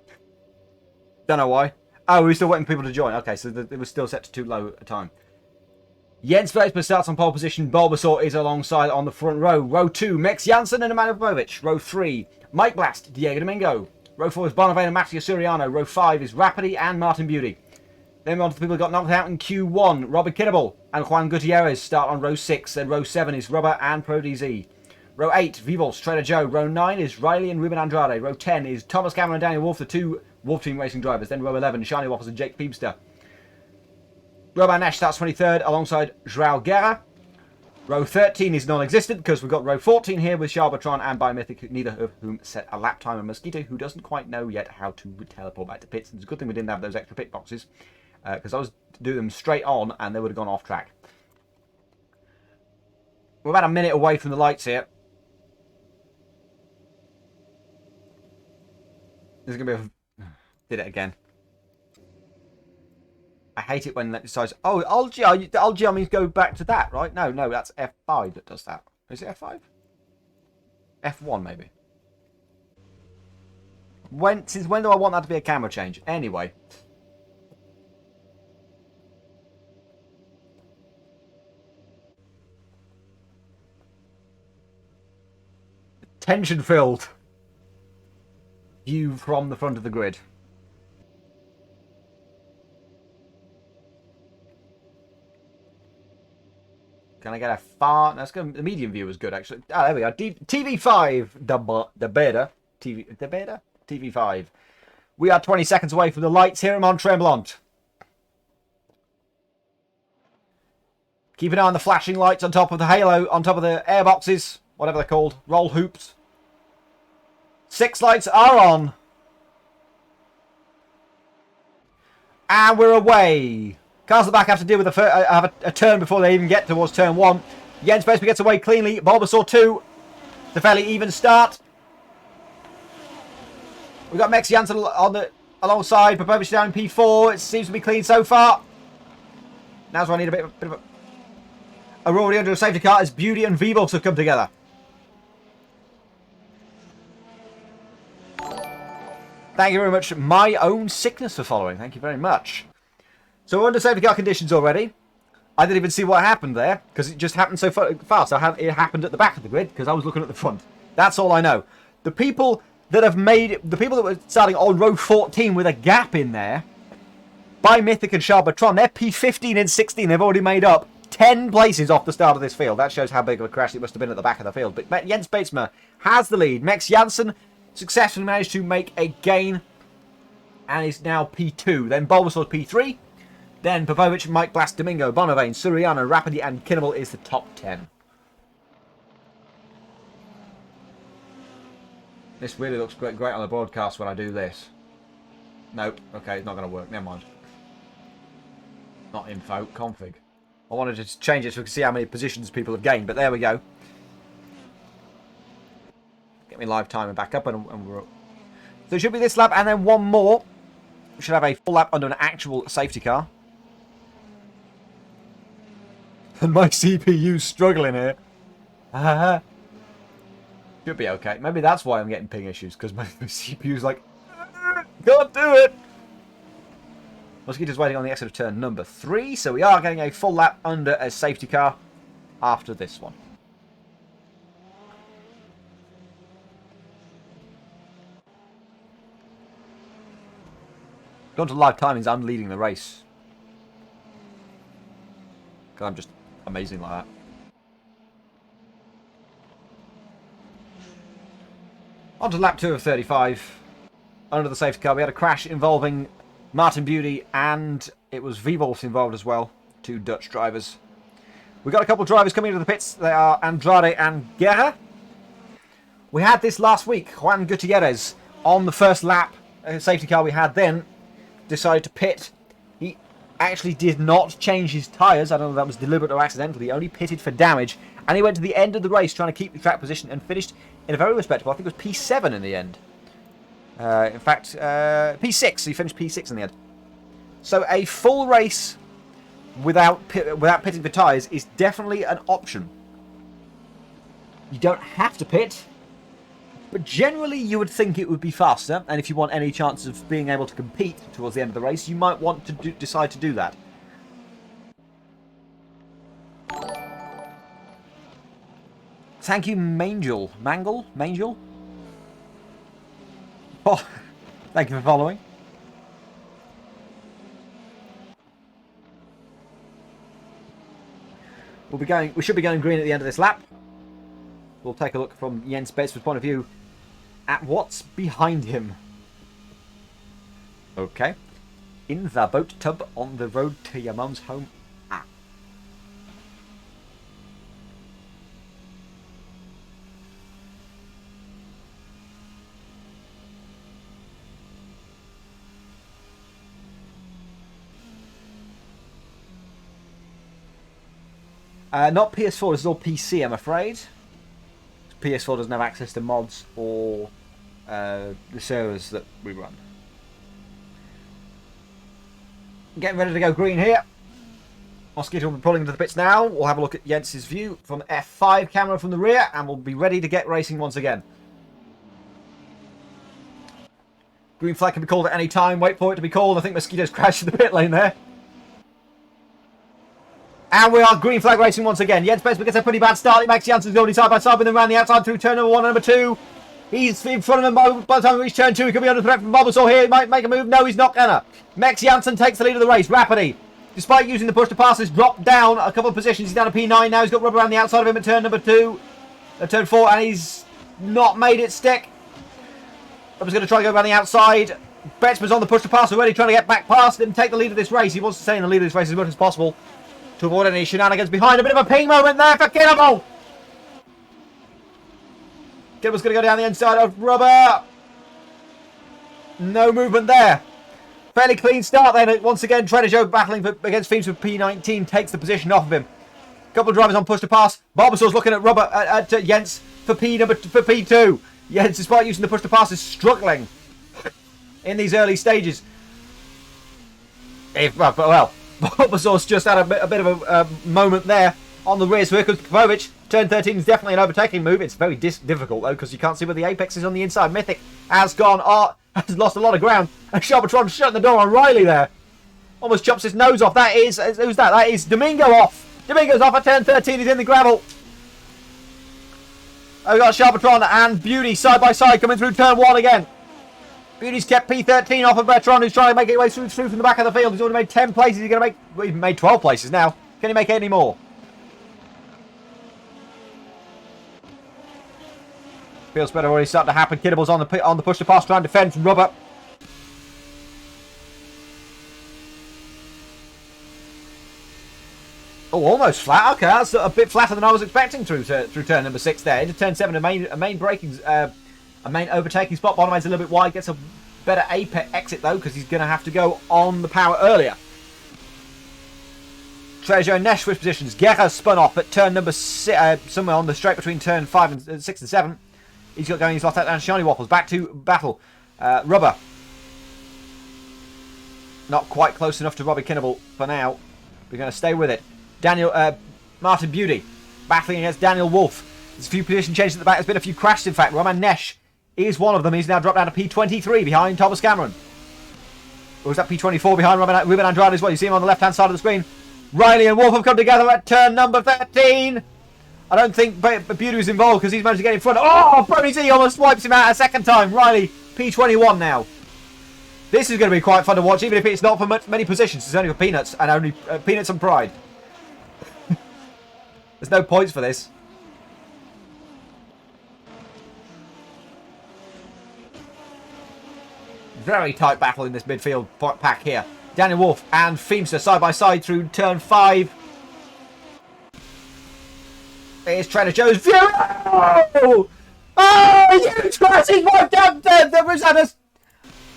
Don't know why. Oh, we're still waiting for people to join. Okay, so it was still set to too low a time. Jens Spezma starts on pole position. Bulbasaur is alongside on the front row. Row 2, Mex Janssen and Nemanja Popovic. Row 3, Mike Blast, Diego Domingo. Row 4 is Bonavane and Mattia Suriano. Row 5 is Rapidi and Martin Beauty. Then on to the people who got knocked out in Q1. Robert Kinnable and Juan Gutierrez start on row 6. Then row 7 is Robert and Pro DZ. Row 8, Vivos, Trader Joe. Row 9 is Riley and Ruben Andrade. Row 10 is Thomas Cameron and Daniel Wolf, the two Wolf Team Racing drivers. Then row 11, Shiny Waffles and Jake Peebster. Roban Nash starts 23rd alongside Joao Guerra. Row 13 is non-existent because we've got row 14 here with Sharbatron and Biomythic, neither of whom set a lap time, and Mosquito, who doesn't quite know yet how to teleport back to pits. It's a good thing we didn't have those extra pit boxes because I was doing them straight on and they would have gone off track. We're about a minute away from the lights here. This is going to be a... Did it again. I hate it when that decides... Oh, LGR means go back to that, right? No, that's F5 that does that. Is it F5? F1, maybe. Since when do I want that to be a camera change? Anyway. Tension-filled view from the front of the grid. Can I get a far? That's good. The medium view was good, actually. Ah, there we go. TV5, the beta. TV5. We are 20 seconds away from the lights here at Mont Tremblant. Keep an eye on the flashing lights on top of the halo, on top of the airboxes, whatever they're called. Roll hoops. 6 lights are on. And we're away. Cars at the back have to deal with a turn before they even get towards turn 1. Jens Spezma gets away cleanly. Bulbasaur 2. It's a fairly even start. We've got Mex Janssen alongside. Popovic down in P4. It seems to be clean so far. Now's where I need a bit of a... We're already under a safety car as Beauty and Vivos have come together. Thank you very much. My own sickness for following. Thank you very much. So we're under safety car conditions already. I didn't even see what happened there because it just happened so fast. It happened at the back of the grid because I was looking at the front. That's all I know. The people that were starting on row 14 with a gap in there, Biomythic and Sharbatron, they're P15 and 16. They've already made up 10 places off the start of this field. That shows how big of a crash it must have been at the back of the field. But Jens Spezma has the lead. Mex Janssen successfully managed to make a gain and is now P2. Then Bulbasaur's P3. Then Popovic, Mike Blast, Domingo, Bonavane, Suriano, Rapidi and Kinnable is the top 10. This really looks great on the broadcast when I do this. Nope. Okay, it's not going to work. Never mind. Not info, config. I wanted to change it so we can see how many positions people have gained, but there we go. Get me live timer back up and we're up. So it should be this lap and then one more. We should have a full lap under an actual safety car. And my CPU's struggling here. Should be okay. Maybe that's why I'm getting ping issues, because my CPU's like, can't do it. Mosquito's waiting on the exit of turn number 3, so we are getting a full lap under a safety car after this one. Going to live timings, I'm leading the race. Because I'm just amazing like that. On to lap 2 of 35. Under the safety car, we had a crash involving Martin Beauty, and it was V-Wolf involved as well. 2 Dutch drivers. We've got a couple of drivers coming into the pits. They are Andrade and Guerra. We had this last week. Juan Gutierrez, on the first lap safety car we had then, decided to pit. He actually did not change his tyres. I don't know if that was deliberate or accidental. He only pitted for damage. And he went to the end of the race trying to keep the track position and finished in a very respectable, I think it was P7 in the end. In fact, P6. He finished P6 in the end. So a full race without pitting for tyres is definitely an option. You don't have to pit, but generally you would think it would be faster. And if you want any chance of being able to compete towards the end of the race, you might want to decide to do that. Thank you, Mangel. Mangel? Oh, thank you for following. We should be going green at the end of this lap. We'll take a look from Jens Betz's point of view at what's behind him. Okay. In the boat tub on the road to your mum's home. Not PS4, this is all PC, I'm afraid. PS4 doesn't have access to mods or the servers that we run. Getting ready to go green here. Mosquito will be pulling into the pits now. We'll have a look at Jens's view from F5 camera from the rear, and we'll be ready to get racing once again. Green flag can be called at any time. Wait for it to be called. I think Mosquito's crashed in the pit lane there. And we are green flag racing once again. Jens Betzberg gets a pretty bad start. Max Janssen's going side by side with him around the outside through turn number 1 and number 2. He's in front of him by the time we reach turn 2. He could be under threat from Bulbasaur here. He might make a move. No, he's not gonna. Max Janssen takes the lead of the race. Rapidly, despite using the push to pass, has dropped down a couple of positions. He's down to P9 now. He's got rubber around the outside of him at turn number 2. At turn 4, and he's not made it stick. Rubber's going to try to go around the outside. Betzman's on the push to pass already, trying to get back past him, take the lead of this race. He wants to stay in the lead of this race as much as possible to avoid any shenanigans behind. A bit of a ping moment there for Kinnable. Kinnable's going to go down the inside of Rubber. No movement there. Fairly clean start then. Once again, Treasure battling against Fiends with P19 takes the position off of him. A couple of drivers on push to pass. Barbasaur's looking at Rubber at Jens for P2. Jens, despite using the push to pass, is struggling in these early stages. Well, Barbasaur's just had a bit of a moment there on the rear. So here comes Popovic. Turn 13 is definitely an overtaking move. It's very difficult though, because you can't see where the apex is on the inside. Mythic has has lost a lot of ground. And Sharpatron shutting the door on Riley there. Almost chops his nose off. That is, who's that? That is Domingo off. Domingo's off at turn 13. He's in the gravel. We've got Sharpatron and Beauty side by side coming through turn 1 again. Beauty's kept P13 off of Bertrand, who's trying to make his way through from the back of the field. He's already made 10 places. He's going to make, well, he's made 12 places now. Can he make any more? Feels better already starting to happen. Kinnable's on the push to pass, trying to defend from Rubber. Oh, almost flat. Okay, that's a bit flatter than I was expecting through turn number 6 there. Into turn 7, a main braking, a main overtaking spot. Bottom end's a little bit wide. Gets a better apex exit though, because he's going to have to go on the power earlier. Treasure and Nesh switch positions. Guerra spun off at turn number 6, somewhere on the straight between turn 5 and 6 and 7. He's got going, he's lost out down Shiny Waffles. Back to battle. Rubber. Not quite close enough to Robbie Kinnable for now. We're going to stay with it. Martin Beauty battling against Daniel Wolf. There's a few position changes at the back. There's been a few crashes, in fact. Roman Nesh is one of them. He's now dropped down to P23 behind Thomas Cameron. Or was that P24 behind Ruben Andrade as well? You see him on the left-hand side of the screen. Riley and Wolf have come together at turn number 13. I don't think Beauty was involved because he's managed to get in front. Oh, Brody Z almost wipes him out a second time. Riley, P21 now. This is going to be quite fun to watch, even if it's not for many positions. It's only for Peanuts and only Peanuts and Pride. There's no points for this. Very tight battle in this midfield pack here. Daniel Wolf and Feemster side by side through turn 5. Here's Trader Joe's view. Oh, huge crash! He's wiped out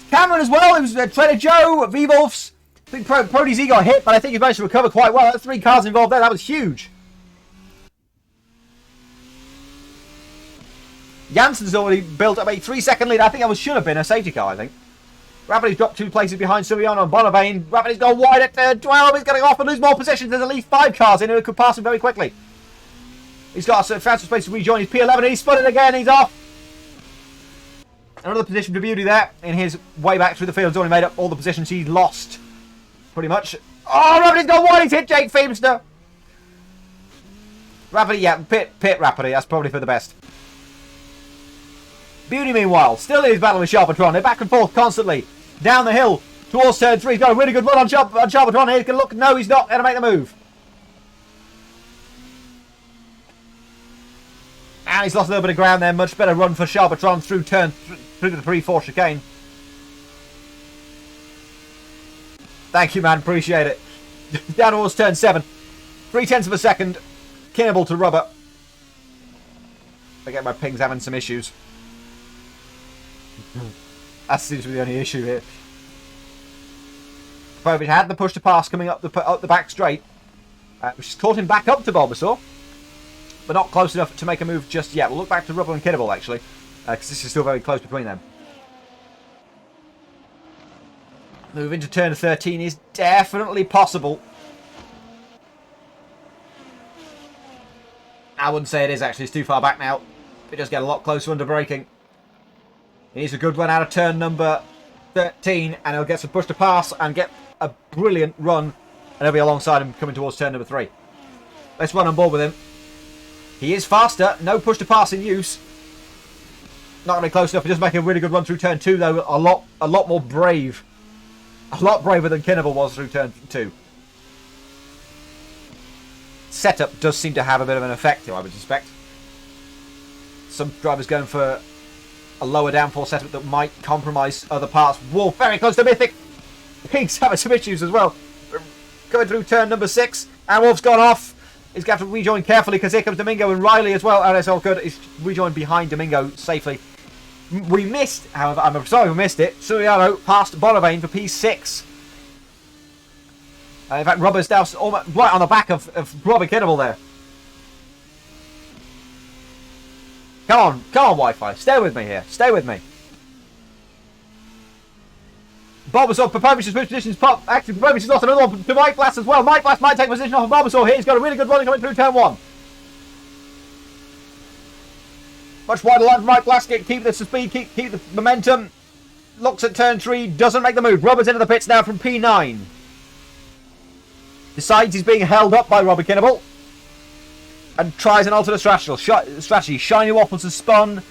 Cameron as well. It was Trader Joe, V-Wolfs. I think Brody Z got hit, but I think he managed to recover quite well. That's 3 cars involved there. That was huge. Jansen's already built up a 3-second lead. I think that should have been a safety car, I think. Rapidly's dropped 2 places behind Suriano and Bonavane. Rapidly's gone wide at turn 12. He's going off and lose more positions. There's at least 5 cars in who could pass him very quickly. He's got a transfer space to rejoin his P11. He's spun it again. He's off. Another position for Beauty there in his way back through the field. He's only made up all the positions he's lost. Pretty much. Oh, Rapidly's gone wide. He's hit Jake Feemster. Rapidly, yeah, pit Rapidly. That's probably for the best. Beauty, meanwhile, still in his battle with Sharpatron. They're back and forth constantly. Down the hill towards turn 3. He's got a really good run on Sharpatron here. He's going to look. No, he's not going to make the move. And he's lost a little bit of ground there. Much better run for Sharpatron through through the 3-4 chicane. Thank you, man. Appreciate it. Down towards turn 7. 0.3 of a second. Kinnable to Rubber. I get my ping's having some issues. That seems to be the only issue here. Popovic had the push to pass coming up the back straight, which has caught him back up to Bulbasaur, but not close enough to make a move just yet. We'll look back to Rubber and Kinnable actually, because this is still very close between them. Move into turn 13 is definitely possible. I wouldn't say it is actually. It's too far back now. It does get a lot closer under braking. He needs a good run out of turn number 13, and he'll get some push to pass and get a brilliant run, and he'll be alongside him coming towards turn number 3. Let's run on board with him. He is faster, no push to pass in use. Not going to be close enough. He does make a really good run through turn 2, though. A lot more brave. A lot braver than Kinnable was through turn 2. Setup does seem to have a bit of an effect here, I would suspect. Some drivers going for a lower downforce setup that might compromise other parts. Wolf very close to Mythic. Pink's having some issues as well. Coming through turn number 6. And Wolf's gone off. He's got to rejoin carefully because here comes Domingo and Riley as well. And it's all good. He's rejoined behind Domingo safely. We missed, however, I'm sorry we missed it. Suriano passed Bonavane for P6. In fact, Rubber's now almost right on the back of Robbie Kinnable there. Come on, Wi-Fi. Stay with me here. Stay with me. Bulbasaur, Popovic's switch positions pop. Actually, Popovic's lost another one to Mike Blast as well. Mike Blast might take position off of Bulbasaur here. He's got a really good run coming through turn 1. Much wider line for Mike Blast. Keep the speed, keep the momentum. Looks at turn 3, doesn't make the move. Rubber's into the pits now from P9. Decides he's being held up by Robbie Kinnable. And tries an alternate strategy. Shiny Waffles has spun.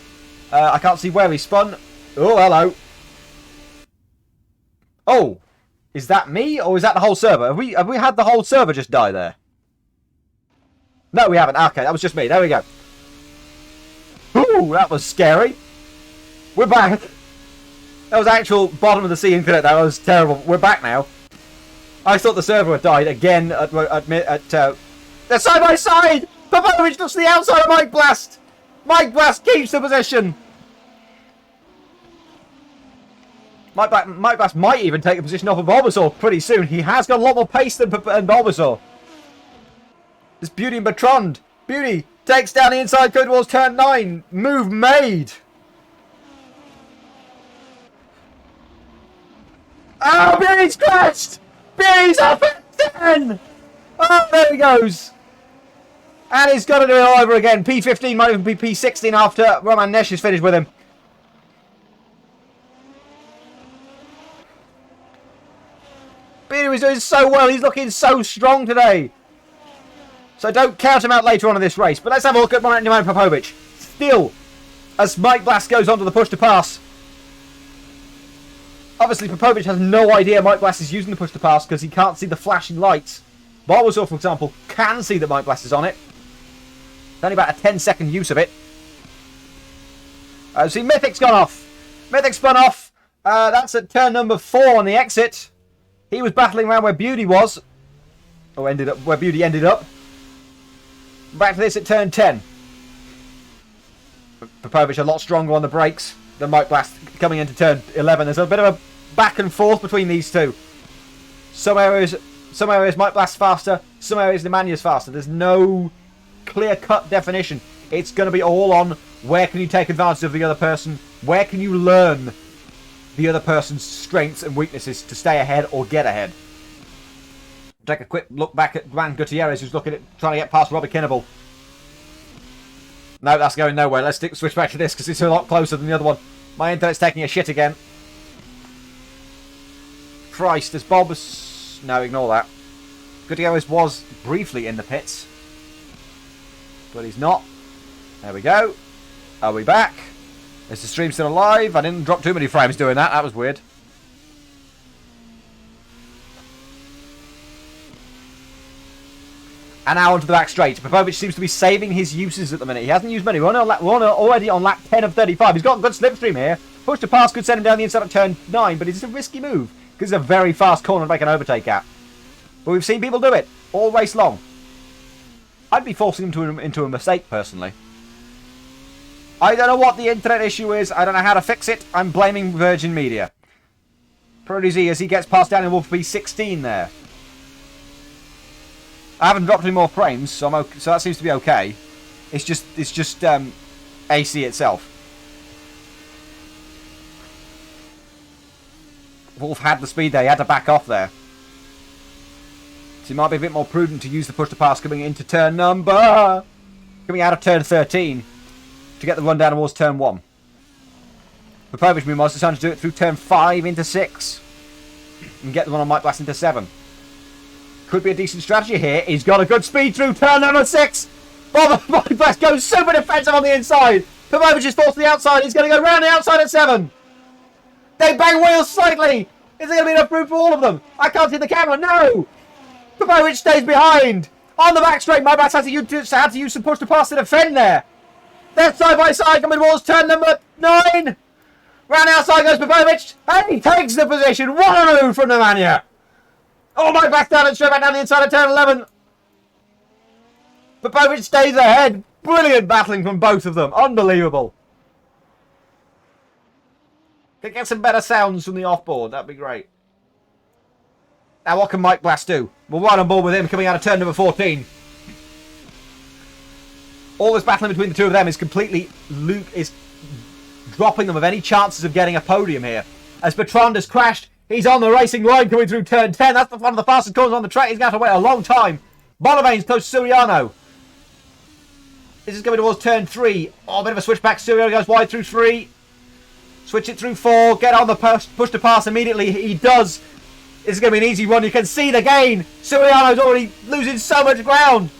I can't see where he spun. Oh, hello. Oh, is that me or is that the whole server? Have we had the whole server just die there? No, we haven't. Okay, that was just me. There we go. Ooh, that was scary. We're back. That was actual bottom of the sea internet. That was terrible. We're back now. I thought the server had died again they're side by side. Popovic looks to the outside of Mike Blast. Mike Blast keeps the position. Mike Blast might even take a position off of Bulbasaur pretty soon. He has got a lot more pace than Bulbasaur. It's Beauty and Bertrand. Beauty takes down the inside going towards turn 9. Move made. Oh, Beauty's crashed. Beauty's up at 10. Oh, there he goes. And he's got to do it all over again. P15 might even be P16 after Roman Nesh is finished with him. Beauty was doing so well. He's looking so strong today. So don't count him out later on in this race. But let's have a look at Nemanja Popovic. Still, as Mike Blast goes on to the push to pass. Obviously, Popovic has no idea Mike Blast is using the push to pass because he can't see the flashing lights. Barbasor, for example, can see that Mike Blast is on it. It's only about a 10-second use of it. See, Mythic's gone off. Mythic spun off. That's at turn number 4 on the exit. He was battling around where Beauty was. Or ended up where Beauty ended up. Back to this at turn 10. Popovic a lot stronger on the brakes than Mike Blast coming into turn 11. There's a bit of a back and forth between these two. Some areas Mike Blast's faster, some areas Nemanja's faster. There's no clear-cut definition. It's going to be all on where can you take advantage of the other person, where can you learn the other person's strengths and weaknesses to stay ahead or get ahead. Take a quick look back at Juan Gutierrez, who's looking at trying to get past Robbie Kinnable. No, that's going nowhere. Let's switch back to this because it's a lot closer than the other one. My internet's taking a shit again. Christ, there's Bulbous... No, ignore that. Gutierrez was briefly in the pits. But he's not. There we go. Are we back? Is the stream still alive? I didn't drop too many frames doing that. That was weird. And now onto the back straight. Popovic seems to be saving his uses at the minute. He hasn't used many. We're already on lap 10 of 35. He's got a good slipstream here. Push to pass could send him down the inside of turn 9, but it's a risky move because it's a very fast corner to make an overtake at. But we've seen people do it all race long. I'd be forcing him into a mistake, personally. I don't know what the internet issue is. I don't know how to fix it. I'm blaming Virgin Media. Prodigy as he gets past down in Wolf B16 there. I haven't dropped any more frames, so I'm okay, so that seems to be okay. It's just AC itself. Wolf had the speed there. He had to back off there. So it might be a bit more prudent to use the push to pass coming into turn number... Coming out of turn 13 to get the run down towards turn 1. Popovic, meanwhile, is trying to do it through turn 5 into 6. And get the one on Mike Blast into 7. Could be a decent strategy here. He's got a good speed through turn number 6. Mike Blast goes super defensive on the inside. Popovic is forced to the outside. He's going to go round the outside at 7. They bang wheels slightly. Is there going to be enough room for all of them? I can't see the camera. No. Popovic stays behind. On the back straight, Mike Blast had to use some push to pass to defend there. They're side by side coming towards turn number 9. Round outside goes Popovic. And he takes the position. What a move from Nemanja. Oh, Mike Blast down and straight back down the inside of turn 11. Popovic stays ahead. Brilliant battling from both of them. Unbelievable. Could get some better sounds from the offboard. That'd be great. Now, what can Mike Blast do? We're right on board with him coming out of turn number 14. All this battling between the two of them is completely... is dropping them of any chances of getting a podium here. As Bertrand has crashed, he's on the racing line coming through turn 10. That's one of the fastest corners on the track. He's going to have to wait a long time. Bonavain's close to Suriano. This is coming towards turn 3. Oh, a bit of a switchback. Suriano goes wide through 3. Switch it through 4. Get on the push to pass immediately. He does. This is going to be an easy run. You can see the gain. Suriano's already losing so much ground.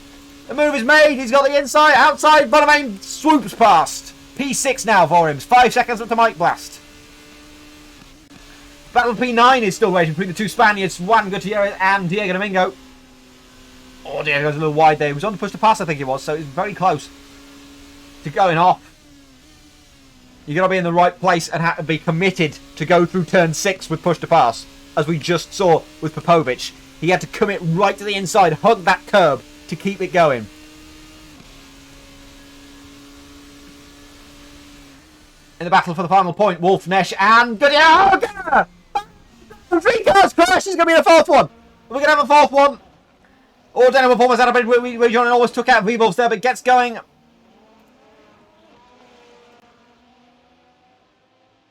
The move is made. He's got the inside. Outside. Bonavain swoops past. P6 now for him. 5 seconds up to Mike Blast. Battle P9 is still raging between the two Spaniards, Juan Gutierrez and Diego Domingo. Oh, Diego's a little wide there. He was on the push to pass, I think it was, so it's very close to going off. You've got to be in the right place and have to be committed to go through turn 6 with push to pass, as we just saw with Popovic. He had to commit right to the inside, hug that curb to keep it going. In the battle for the final point, Wolf, Nesh, and Gutierrez. 3 cars crash. This is going to be the 4th one. We're going to have a 4th one. Oh, Daniel performance out of bed. Rejoining always took out V-Wolves there, but gets going.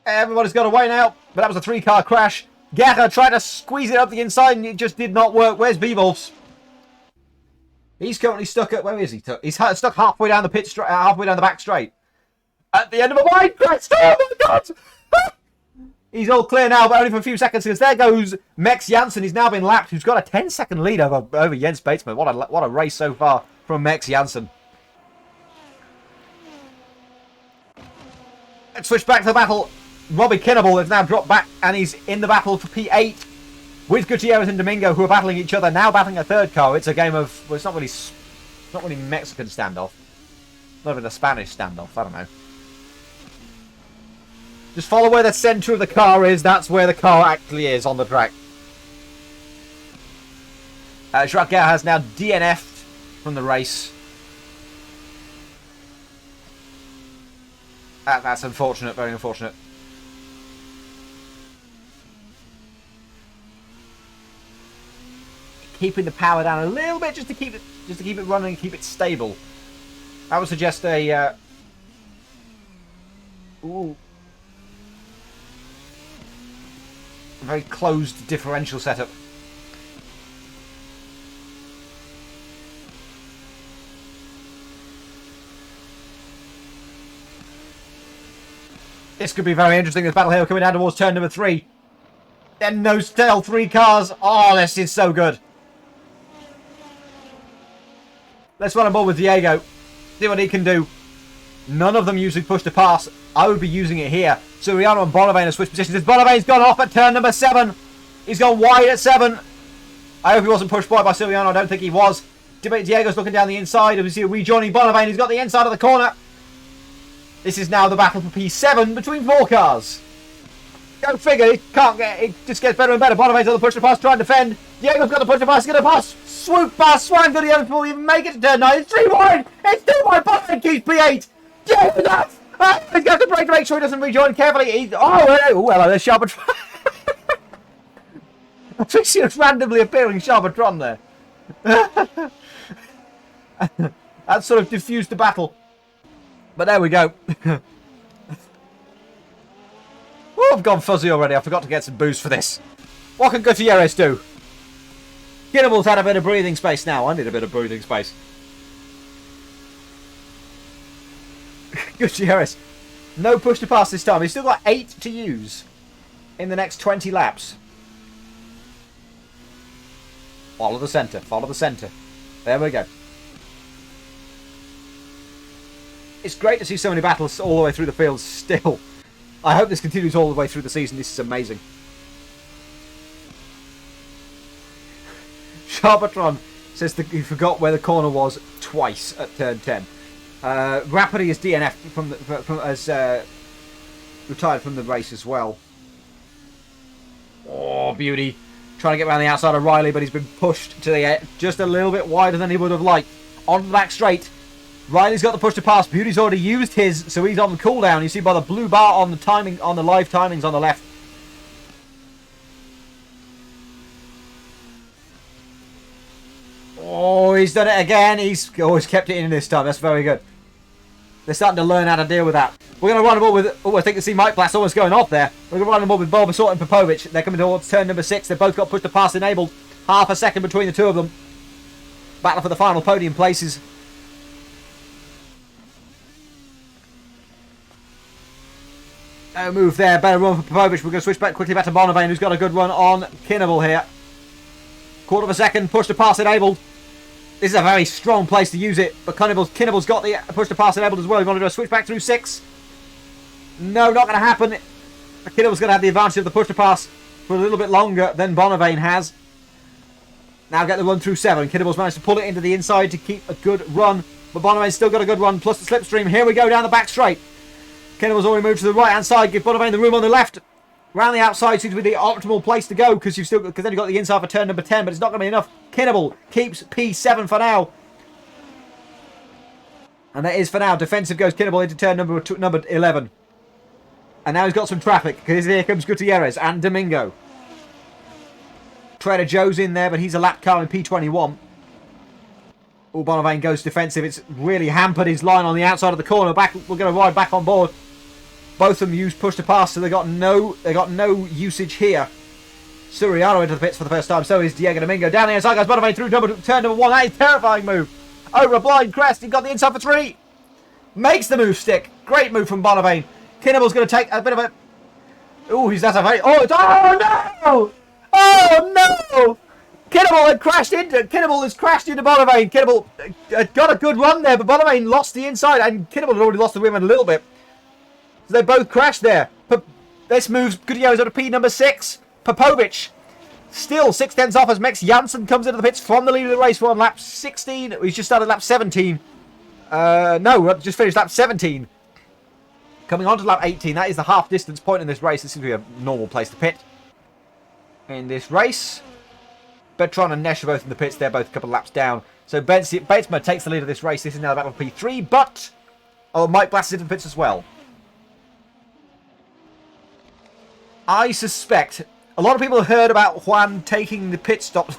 Everybody's got away now, but that was a 3-car crash. Guerra tried to squeeze it up the inside, and it just did not work. Where's V-Wolves? He's currently stuck at... Where is he? He's stuck halfway down the halfway down the back straight. At the end of a wide crest. Oh, my God! He's all clear now, but only for a few seconds, because there goes Mex Janssen. He's now been lapped, who's got a 10-second lead over Jens Batesman. What a race so far from Mex Janssen. Let's switch back to the battle. Robbie Kinnable has now dropped back, and he's in the battle for P8 with Gutierrez and Domingo, who are battling each other, now battling a third car. It's a game of... Well, it's not really Mexican standoff. Not even a Spanish standoff. I don't know. Just follow where the centre of the car is. That's where the car actually is on the track. Schrager has now DNF'd from the race. That's unfortunate. Very unfortunate. Keeping the power down a little bit just to keep it running and keep it stable. I would suggest a very closed differential setup. This could be very interesting. This battle here coming down towards turn number 3. Then no tail 3 cars. Oh, this is so good. Let's run on board with Diego. See what he can do. None of them usually push to pass. I would be using it here. Suriano and Bonavane have switched positions. Bonavane's gone off at turn number 7. He's gone wide at 7. I hope he wasn't pushed by Suriano. I don't think he was. Diego's looking down the inside. We see a rejoining Bonavane. He's got the inside of the corner. This is now the battle for P7 between 4 cars. Go figure. It just gets better and better. Bonavane's on the push to pass, trying to defend. Diego's got the push to pass. He's going to pass. Swoop past Swan. Good enough before we even make it to turn 9. It's 3 wide. It's 2 wide. Bonavane keeps P8. Diego's up. He's got to brake to make sure he doesn't rejoin carefully. Hello, there's Sharpatron. I think she was randomly appearing Sharpatron there. That sort of diffused the battle. But there we go. Oh, I've gone fuzzy already. I forgot to get some boost for this. What can Gutierrez do? Kinnable's had a bit of breathing space now. I need a bit of breathing space. Gutierrez. No push to pass this time. He's still got 8 to use in the next 20 laps. Follow the centre. Follow the centre. There we go. It's great to see so many battles all the way through the field still. I hope this continues all the way through the season. This is amazing. Sharpatron says that he forgot where the corner was twice at turn 10. Rapidi is DNF retired from the race as well. Oh, beauty. Trying to get around the outside of Riley, but he's been pushed to the edge just a little bit wider than he would have liked. On the back straight. Riley's got the push to pass. Beauty's already used his, so he's on the cooldown. You see by the blue bar on the timing, on the live timings on the left. Oh, he's done it again. He's always kept it in this time. That's very good. They're starting to learn how to deal with that. We're going to run a ball with... Oh, I think the see Mike Blast almost going off there. We're going to run a ball with Bulbasaur and Popovic. They're coming towards turn number 6. They've both got push to pass enabled. Half a second between the two of them. Battle for the final podium places. No move there. Better run for Popovic. We're going to switch back quickly back to Bonavane, who's got a good run on Kinnable here. Quarter of a second. Push to pass enabled. This is a very strong place to use it, but Kinnable's got the push to pass enabled as well. You want to do a switch back through 6? No, not going to happen. Kinnable's going to have the advantage of the push to pass for a little bit longer than Bonavane has. Now get the run through 7. Kinnable's managed to pull it into the inside to keep a good run, but Bonavane's still got a good run, plus the slipstream. Here we go down the back straight. Kinnable's already moved to the right hand side, give Bonavane the room on the left. Round the outside seems to be the optimal place to go because then you've got the inside for turn number 10, but it's not going to be enough. Kinnable keeps P7 for now. And that is for now. Defensive goes Kinnable into turn number 11. And now he's got some traffic because here comes Gutierrez and Domingo. Trader Joe's in there, but he's a lap car in P21. Oh, Bonavane goes defensive. It's really hampered his line on the outside of the corner. Back, we're going to ride back on board. Both of them use push to pass, so they got no usage here. Suriano into the pits for the first time. So is Diego Domingo. Down the inside goes Bonavane through turn number 1. That is a terrifying move. Over a blind crest. He got the inside for 3. Makes the move stick. Great move from Bonavane. Kinnabal's going to take a bit of a... Oh, he's that's a very... Oh, no! Oh, no! Kinnable has crashed into Bonavane. Kinnable got a good run there, but Bonavane lost the inside, and Kinnable had already lost the women a little bit. So they both crashed there. This moves Gutierrez to P number 6. Popovic still 6/10 off as Max Janssen comes into the pits from the lead of the race. We're on lap 16. He's just started lap 17. No, just finished lap 17. Coming on to lap 18. That is the half distance point in this race. This seems to be a normal place to pit in this race. Bertrand and Nesh are both in the pits. They're both a couple of laps down. So Batesma takes the lead of this race. This is now the battle for P3, but Mike Blass is in the pits as well. I suspect a lot of people have heard about Juan taking the pit stop,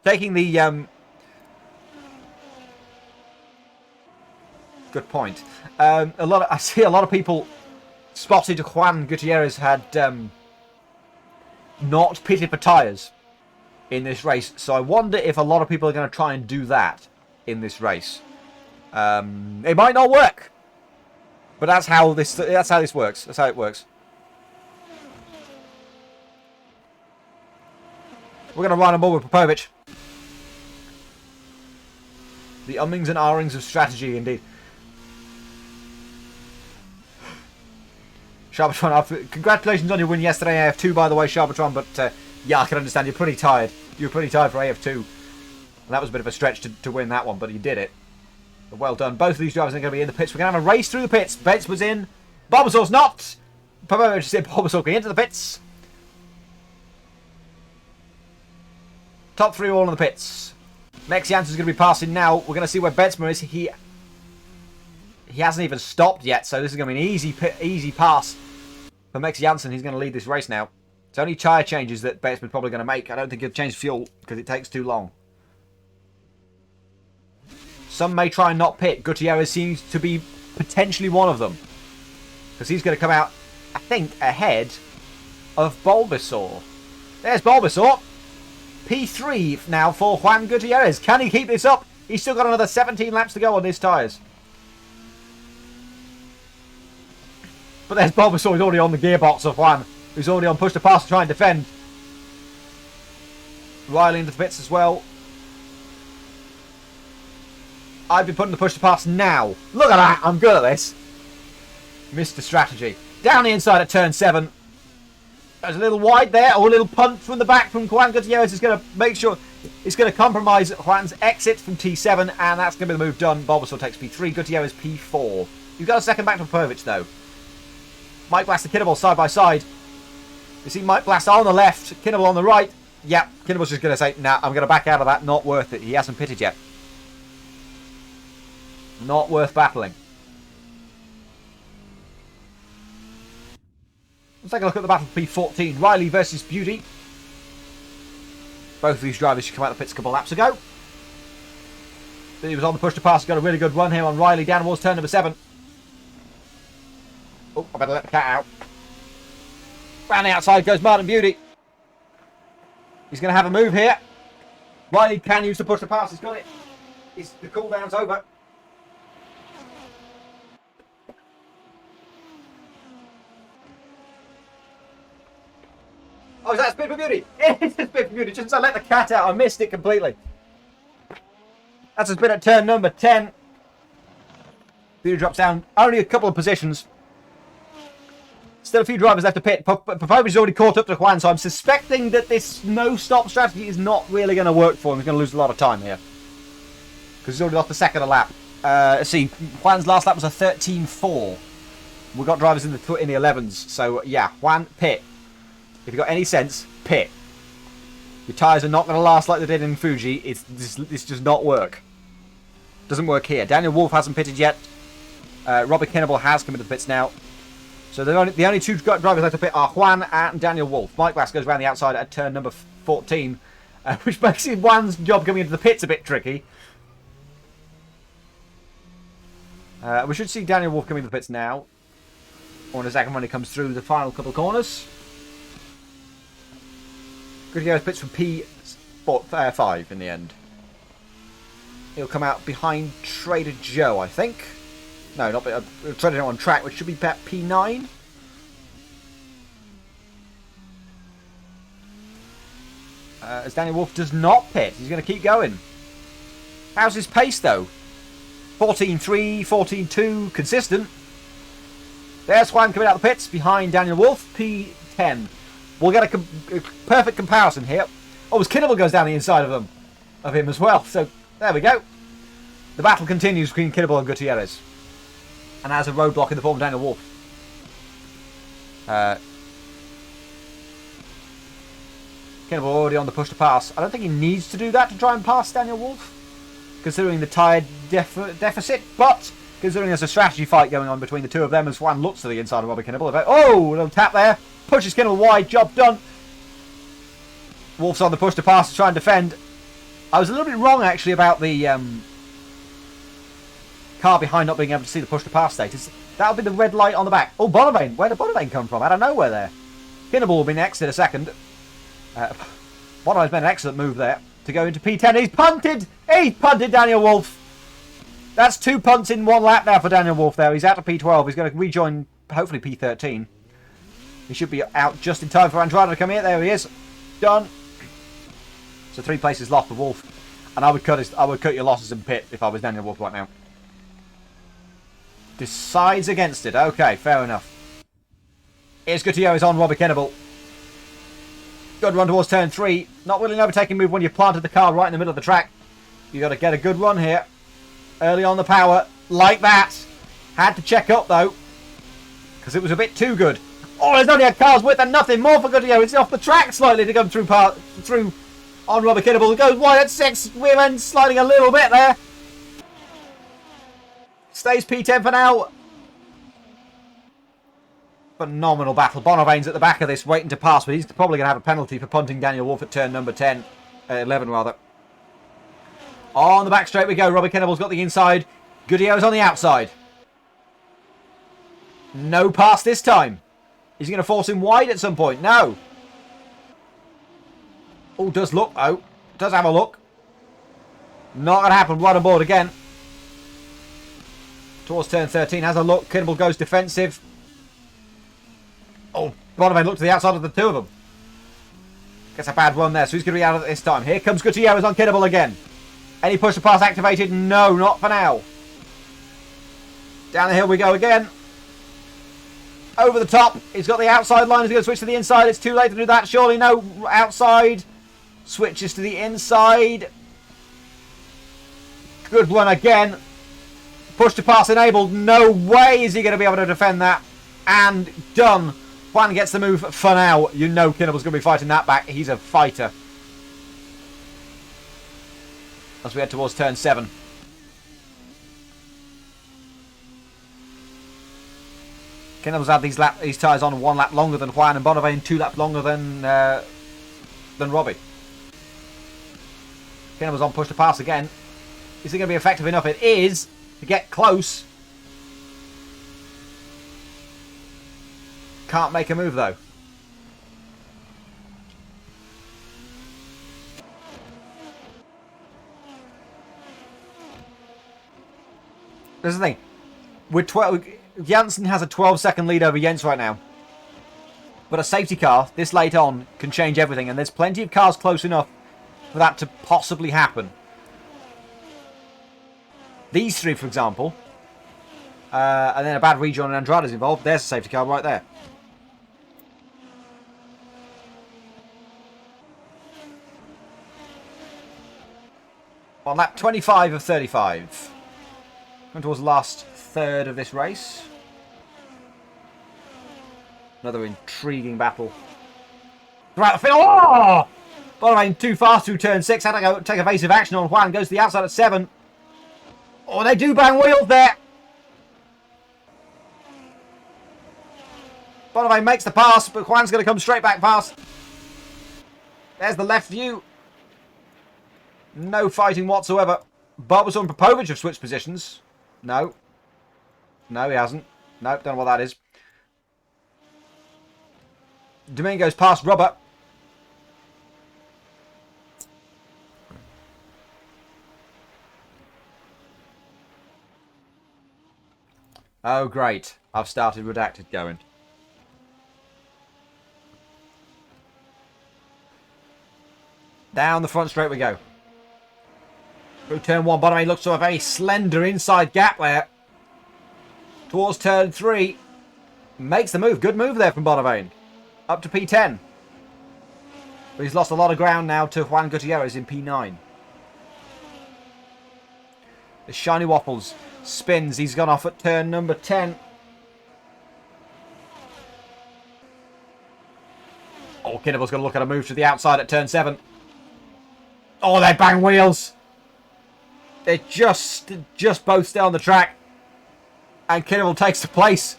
taking the good point. I see a lot of people spotted Juan Gutierrez had not pitted for tyres in this race, so I wonder if a lot of people are going to try and do that in this race. It might not work, but that's how this works. That's how it works. We're going to run on board with Popovic. The ummings and ahhings of strategy, indeed. Sharpatron, congratulations on your win yesterday, AF2, by the way, Sharpatron, but yeah, I can understand you're pretty tired. You were pretty tired for AF2. And that was a bit of a stretch to win that one, but you did it. But well done. Both of these drivers are going to be in the pits. We're going to have a race through the pits. Bates was in. Bulbasaur's not. Popovic is in. Bulbasaur going into the pits. Top 3 all in the pits. Max Janssen's going to be passing now. We're going to see where Betsma is. He hasn't even stopped yet, so this is going to be an easy pass for Max Janssen. He's going to lead this race now. It's only tyre changes that Betsma's probably going to make. I don't think he'll change fuel because it takes too long. Some may try and not pit. Gutierrez seems to be potentially one of them, because he's going to come out, I think, ahead of Bulbasaur. There's Bulbasaur. P3 now for Juan Gutierrez. Can he keep this up? He's still got another 17 laps to go on his tyres. But there's Bulbasaur. He's already on the gearbox of Juan, who's already on push to pass to try and defend. Riley into the pits as well. I've been putting the push to pass now. Look at that. I'm good at this. Missed the strategy. Down the inside at turn 7. There's a little wide there, or a little punt from the back from Juan Gutierrez. Is going to make sure it's going to compromise Juan's exit from T7, and that's going to be the move done. Bulbasaur takes P3, Gutierrez P4. You've got a second back to Popovic though. Mike Blast and Kinnable side by side. You see Mike Blast on the left, Kinnable on the right. Yeah, Kinnable's just going to say, nah, I'm going to back out of that. Not worth it. He hasn't pitted yet. Not worth battling. Let's take a look at the battle for P14. Riley versus Beauty. Both of these drivers should come out of the pits a couple of laps ago. He was on the push to pass. Got a really good run here on Riley down towards turn number 7. Oh, I better let the cat out. Round the outside goes Martin Beauty. He's going to have a move here. Riley can use the push to pass. He's got it. The cooldown's over. Oh, is that Spit for Beauty? It is a Spit for Beauty. Just as I let the cat out, I missed it completely. That's a spin at turn number 10. Beauty drops down only a couple of positions. Still a few drivers left to pit. Popovic's already caught up to Juan, so I'm suspecting that this no-stop strategy is not really going to work for him. He's going to lose a lot of time here, because he's already lost the second lap. Let's see. Juan's last lap was a 13.4. We've got drivers in the 11s, so yeah, Juan, pit. If you've got any sense, pit. Your tyres are not going to last like they did in Fuji. This does not work. Doesn't work here. Daniel Wolf hasn't pitted yet. Robert Kinnable has come into the pits now. So the only two drivers left to pit are Juan and Daniel Wolf. Mike Glass goes around the outside at turn number 14, which makes Juan's job coming into the pits a bit tricky. We should see Daniel Wolf coming to the pits now. Or in a second when he comes through the final couple of corners. Good to go with pits from P5 in the end. He'll come out behind Trader Joe, I think. No, not Trader Joe on track, which should be P9. As Daniel Wolf does not pit. He's going to keep going. How's his pace, though? 14.3, 14.2, consistent. There's Juan coming out the pits behind Daniel Wolf, P10. We'll get a perfect comparison here. Oh, as Kinnable goes down the inside of him as well. So, there we go. The battle continues between Kinnable and Gutierrez. And has a roadblock in the form of Daniel Wolf. Kinnable already on the push to pass. I don't think he needs to do that to try and pass Daniel Wolf, considering the tyre deficit, but considering there's a strategy fight going on between the two of them as Juan looks to the inside of Robbie Kinnable. Oh, a little tap there. Pushes Kinnable wide. Job done. Wolf's on the push to pass to try and defend. I was a little bit wrong, actually, about the car behind not being able to see the push to pass status. That'll be the red light on the back. Oh, Bonnevane. Where did Bonnevane come from? Out of nowhere there. Kinnable will be next in a second. Bonnevane's made an excellent move there to go into P10. He's punted! He's punted Daniel Wolf! That's 2 punts in 1 lap now for Daniel Wolf there. He's out to P12. He's going to rejoin, hopefully, P13. He should be out just in time for Andrade to come in. There he is. Done. So 3 places lost for Wolf. And I would cut your losses in pit if I was Daniel Wolf right now. Decides against it. Okay, fair enough. Here's Gutierrez on Robbie Kinnable. Good run towards turn 3. Not really an overtaking move when you've planted the car right in the middle of the track. You've got to get a good run here. Early on the power. Like that. Had to check up though, because it was a bit too good. Oh, there's only a car's width and nothing more for Gutierrez. It's off the track slightly to come through on Robbie Kinnable. It goes wide at 6. Rear end sliding a little bit there. Stays P10 for now. Phenomenal battle. Bonnevane's at the back of this waiting to pass, but he's probably going to have a penalty for punting Daniel Wolf at turn number 11 rather. On the back straight we go. Robbie Kinnable's got the inside. Gutierrez on the outside. No pass this time. Is he going to force him wide at some point? No. Oh, does look. Oh, does have a look. Not going to happen. Right on board again. Towards turn 13. Has a look. Kinnable goes defensive. Oh, Bonnevane looked to the outside of the two of them. Gets a bad run there, so he's going to be out of it this time. Here comes Gutierrez on Kinnable again. Any push to pass activated? No, not for now. Down the hill we go again. Over the top. He's got the outside line. He's going to switch to the inside. It's too late to do that. Surely no. Outside. Switches to the inside. Good one again. Push to pass enabled. No way is he going to be able to defend that. And done. Juan gets the move for now. You know Kinnable's going to be fighting that back. He's a fighter. As we head towards turn 7. Kinnable's had these tyres on 1 lap longer than Juan, and Bonnevane 2 laps longer than Robbie. Kinnable's on push to pass again. Is it going to be effective enough? It is to get close. Can't make a move though. This is the thing. With Janssen has a 12-second lead over Jens right now. But a safety car this late on can change everything, and there's plenty of cars close enough for that to possibly happen. These 3, for example, and then a bad rejoin and Andrade is involved. There's a safety car right there. On lap 25 of 35. Going towards the last third of this race. Another intriguing battle. Right, the final. Oh! Bonnevane too fast through turn 6. Had to go take evasive action on Juan. Goes to the outside at 7. Oh, they do bang wheels there. Bonnevane makes the pass, but Juan's going to come straight back past. There's the left view. No fighting whatsoever. Barbazon and Popovich have switched positions. No. No, he hasn't. Nope, don't know what that is. Domingo's past Robert. Oh, great. I've started Redacted going. Down the front straight we go. Through turn 1, Bonaway looks to a very slender inside gap there. Towards turn 3. Makes the move. Good move there from Bonavane. Up to P10. But he's lost a lot of ground now to Juan Gutierrez in P9. The Shiny Waffles spins. He's gone off at turn number 10. Oh, Kinnable's going to look at a move to the outside at turn 7. Oh, they bang wheels. They're just both stay on the track. And Kinnable takes the place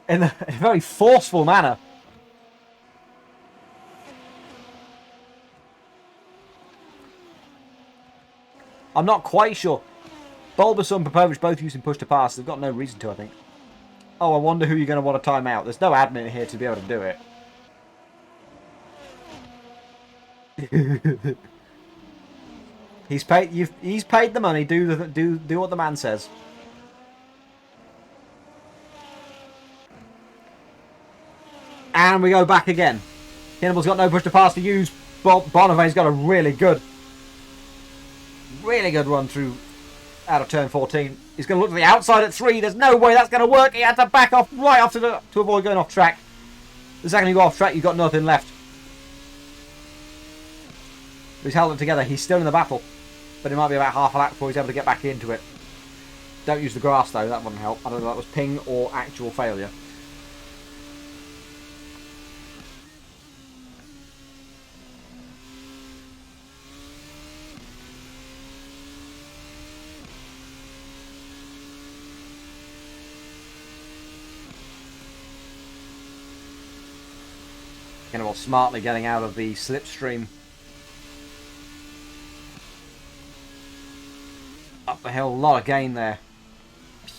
in a very forceful manner. I'm not quite sure. Bulbasaur and Popovich both using push to pass. They've got no reason to, I think. Oh, I wonder who you're going to want to time out. There's no admin here to be able to do it. He's paid the money. Do what the man says. And we go back again. Kinnable's got no push to pass to use. Bonavay's got a really good run through out of turn 14. He's going to look to the outside at 3. There's no way that's going to work. He had to back off right off to avoid going off track. The second you go off track, you've got nothing left. He's held it together. He's still in the battle. But it might be about half a lap before he's able to get back into it. Don't use the grass, though. That wouldn't help. I don't know if that was ping or actual failure. Kinnable smartly getting out of the slipstream. Up the hill, a lot of gain there.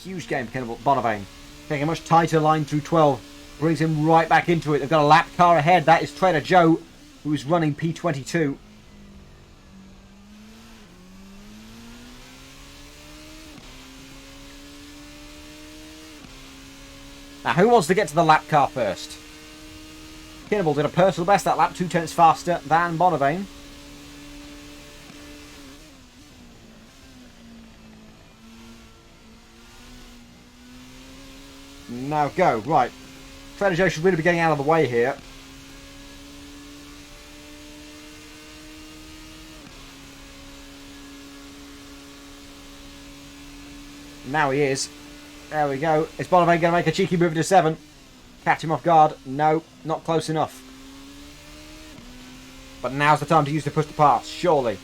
Huge gain for Kinnable. Bonavane taking a much tighter line through 12. Brings him right back into it. They've got a lap car ahead. That is Trader Joe, who is running P22. Now, who wants to get to the lap car first? Kinnable did a personal best that lap, 0.2 faster than Bonavane. Now go. Right. Trader Joe should really be getting out of the way here. Now he is. There we go. Is Bonavane going to make a cheeky move to 7? Catch him off guard. No, not close enough. But now's the time to use the push to pass, surely.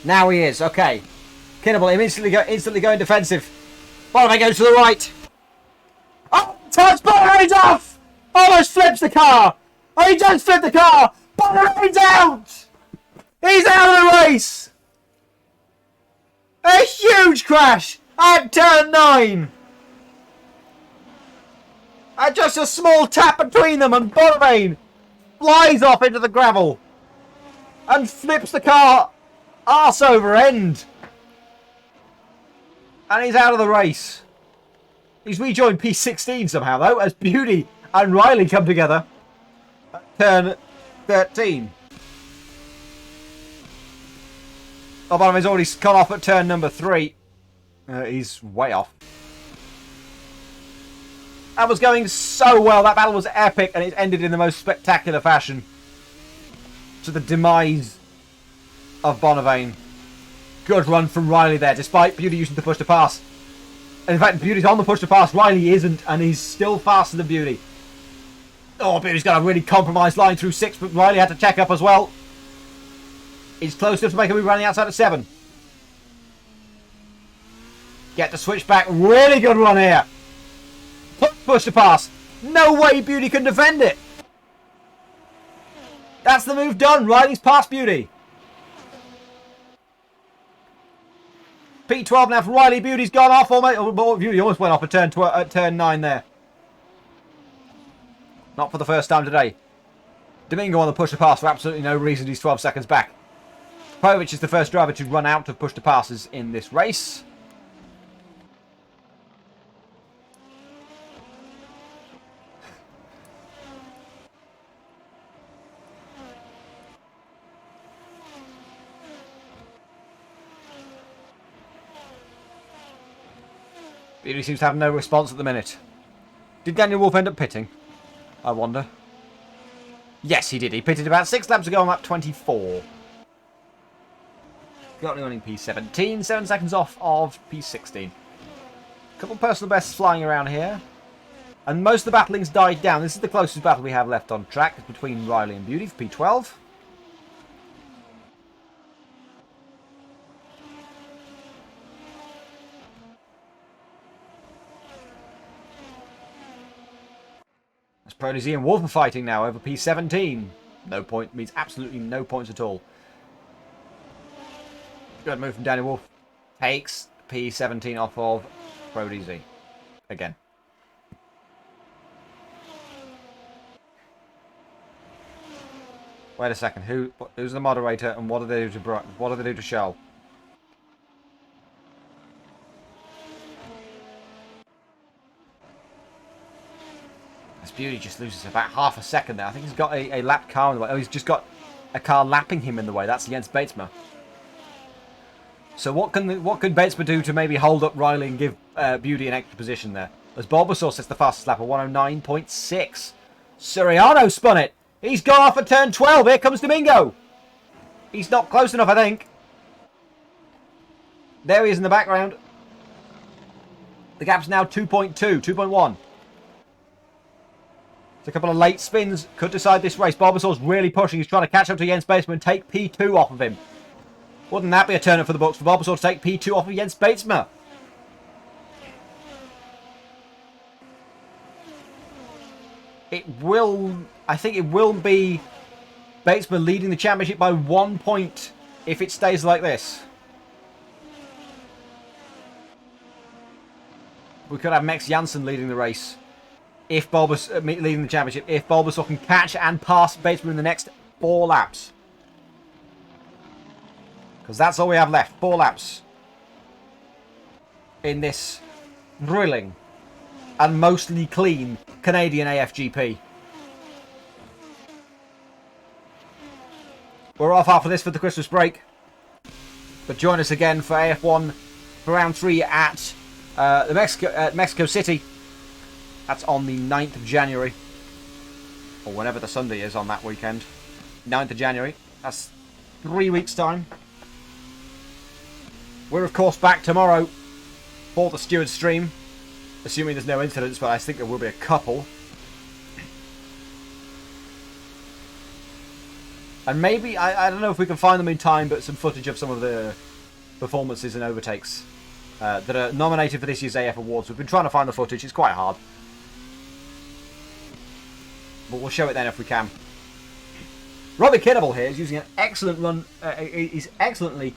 Now he is. Okay. Kinnable instantly going defensive. Bonavane goes to the right. Oh, touch Bonavane's off! Almost flips the car. Oh, he just flipped the car. Bonavane's out! He's out of the race! A huge crash at turn 9! And just a small tap between them, and Bonavane flies off into the gravel and flips the car arse over end. And he's out of the race. He's rejoined P16 somehow, though, as Beauty and Riley come together at turn 13. Oh, Bonavane's already gone off at turn number 3. He's way off. That was going so well. That battle was epic, and it ended in the most spectacular fashion. To the demise of Bonavane. Good run from Riley there, despite Beauty using the push to pass. And in fact, Beauty's on the push to pass. Riley isn't, and he's still faster than Beauty. Oh, Beauty's got a really compromised line through 6, but Riley had to check up as well. He's close enough to make a move around the outside at 7. Get the switch back. Really good run here. Push to pass. No way Beauty can defend it. That's the move done. Riley's past Beauty. P12 now for Riley. Beauty's gone off. Beauty almost went off at turn 9 there. Not for the first time today. Domingo on the push to pass for absolutely no reason. He's 12 seconds back. Povic is the first driver to run out of push to passes in this race. Beauty seems to have no response at the minute. Did Daniel Wolf end up pitting? I wonder. Yes, he did. He pitted about 6 laps ago on lap 24. Currently running P17, 7 seconds off of P16. Couple of personal bests flying around here. And most of the battling's died down. This is the closest battle we have left on track. It's between Riley and Beauty for P12. As Prodigy and Wolf are fighting now over P17. No point, means absolutely no points at all. Good move from Danny Wolf. Takes P17 off of Prodigy. Again. Wait a second. Who's the moderator and what do they do to Shell? This Beauty just loses about half a second there. I think he's got a lap car in the way. Oh, he's just got a car lapping him in the way. That's Jens Batesma. So what can Batesma do to maybe hold up Riley and give Beauty an extra position there? As Bulbasaur sets the fastest lap at 109.6. Suriano spun it. He's gone off at turn 12. Here comes Domingo. He's not close enough, I think. There he is in the background. The gap's now 2.2, 2.1. It's a couple of late spins. Could decide this race. Bulbasaur's really pushing. He's trying to catch up to Jens Batesma and take P2 off of him. Wouldn't that be a turn up for the books for Bulbasaur to take P2 off of Jens Batesma? I think it will be Batesma leading the championship by 1 point if it stays like this. We could have Max Janssen leading the race. If Bulbasaur leading the championship, if Bulbasaur can catch and pass Batesma in the next 4 laps. Because that's all we have left. 4 laps. In this thrilling and mostly clean Canadian AFGP. We're off after this for the Christmas break. But join us again for AF1 for round 3 at Mexico City. That's on the 9th of January. Or whenever the Sunday is on that weekend. 9th of January. That's 3 weeks' time. We're of course back tomorrow for the Steward stream. Assuming there's no incidents, but I think there will be a couple. And maybe, I don't know if we can find them in time, but some footage of some of the performances and overtakes that are nominated for this year's AF Awards. We've been trying to find the footage, it's quite hard. But we'll show it then if we can. Robbie Kinnable here is using an excellent run. He's excellently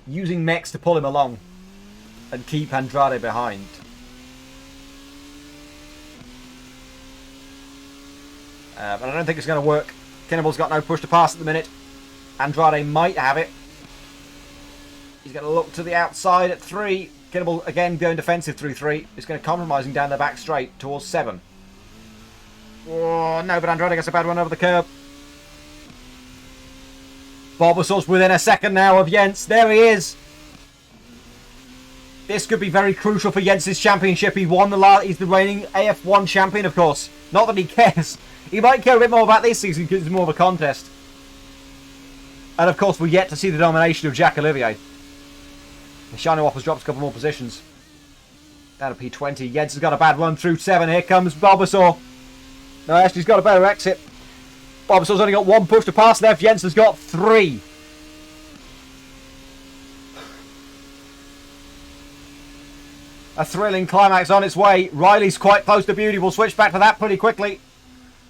using Mex to pull him along and keep Andrade behind. But I don't think it's going to work. Kinnable's got no push to pass at the minute. Andrade might have it. He's going to look to the outside at 3. Kinnable again going defensive through 3. He's going to compromising down the back straight towards 7. Oh, no, but Andrade gets a bad one over the curb. Bulbasaur's within a second now of Jens. There he is. This could be very crucial for Jens's championship. He won he's the reigning AF1 champion, of course. Not that he cares. He might care a bit more about this season because it's more of a contest. And of course, we're yet to see the domination of Jacques Olivier. The Shiny Waffles drops a couple more positions. Down to P20. Jens has got a bad run through 7. Here comes Bulbasaur. No, actually, he's got a better exit. Bulbasaur's only got 1 push to pass left. Jens has got 3. A thrilling climax on its way. Riley's quite close to Beauty. We'll switch back to that pretty quickly.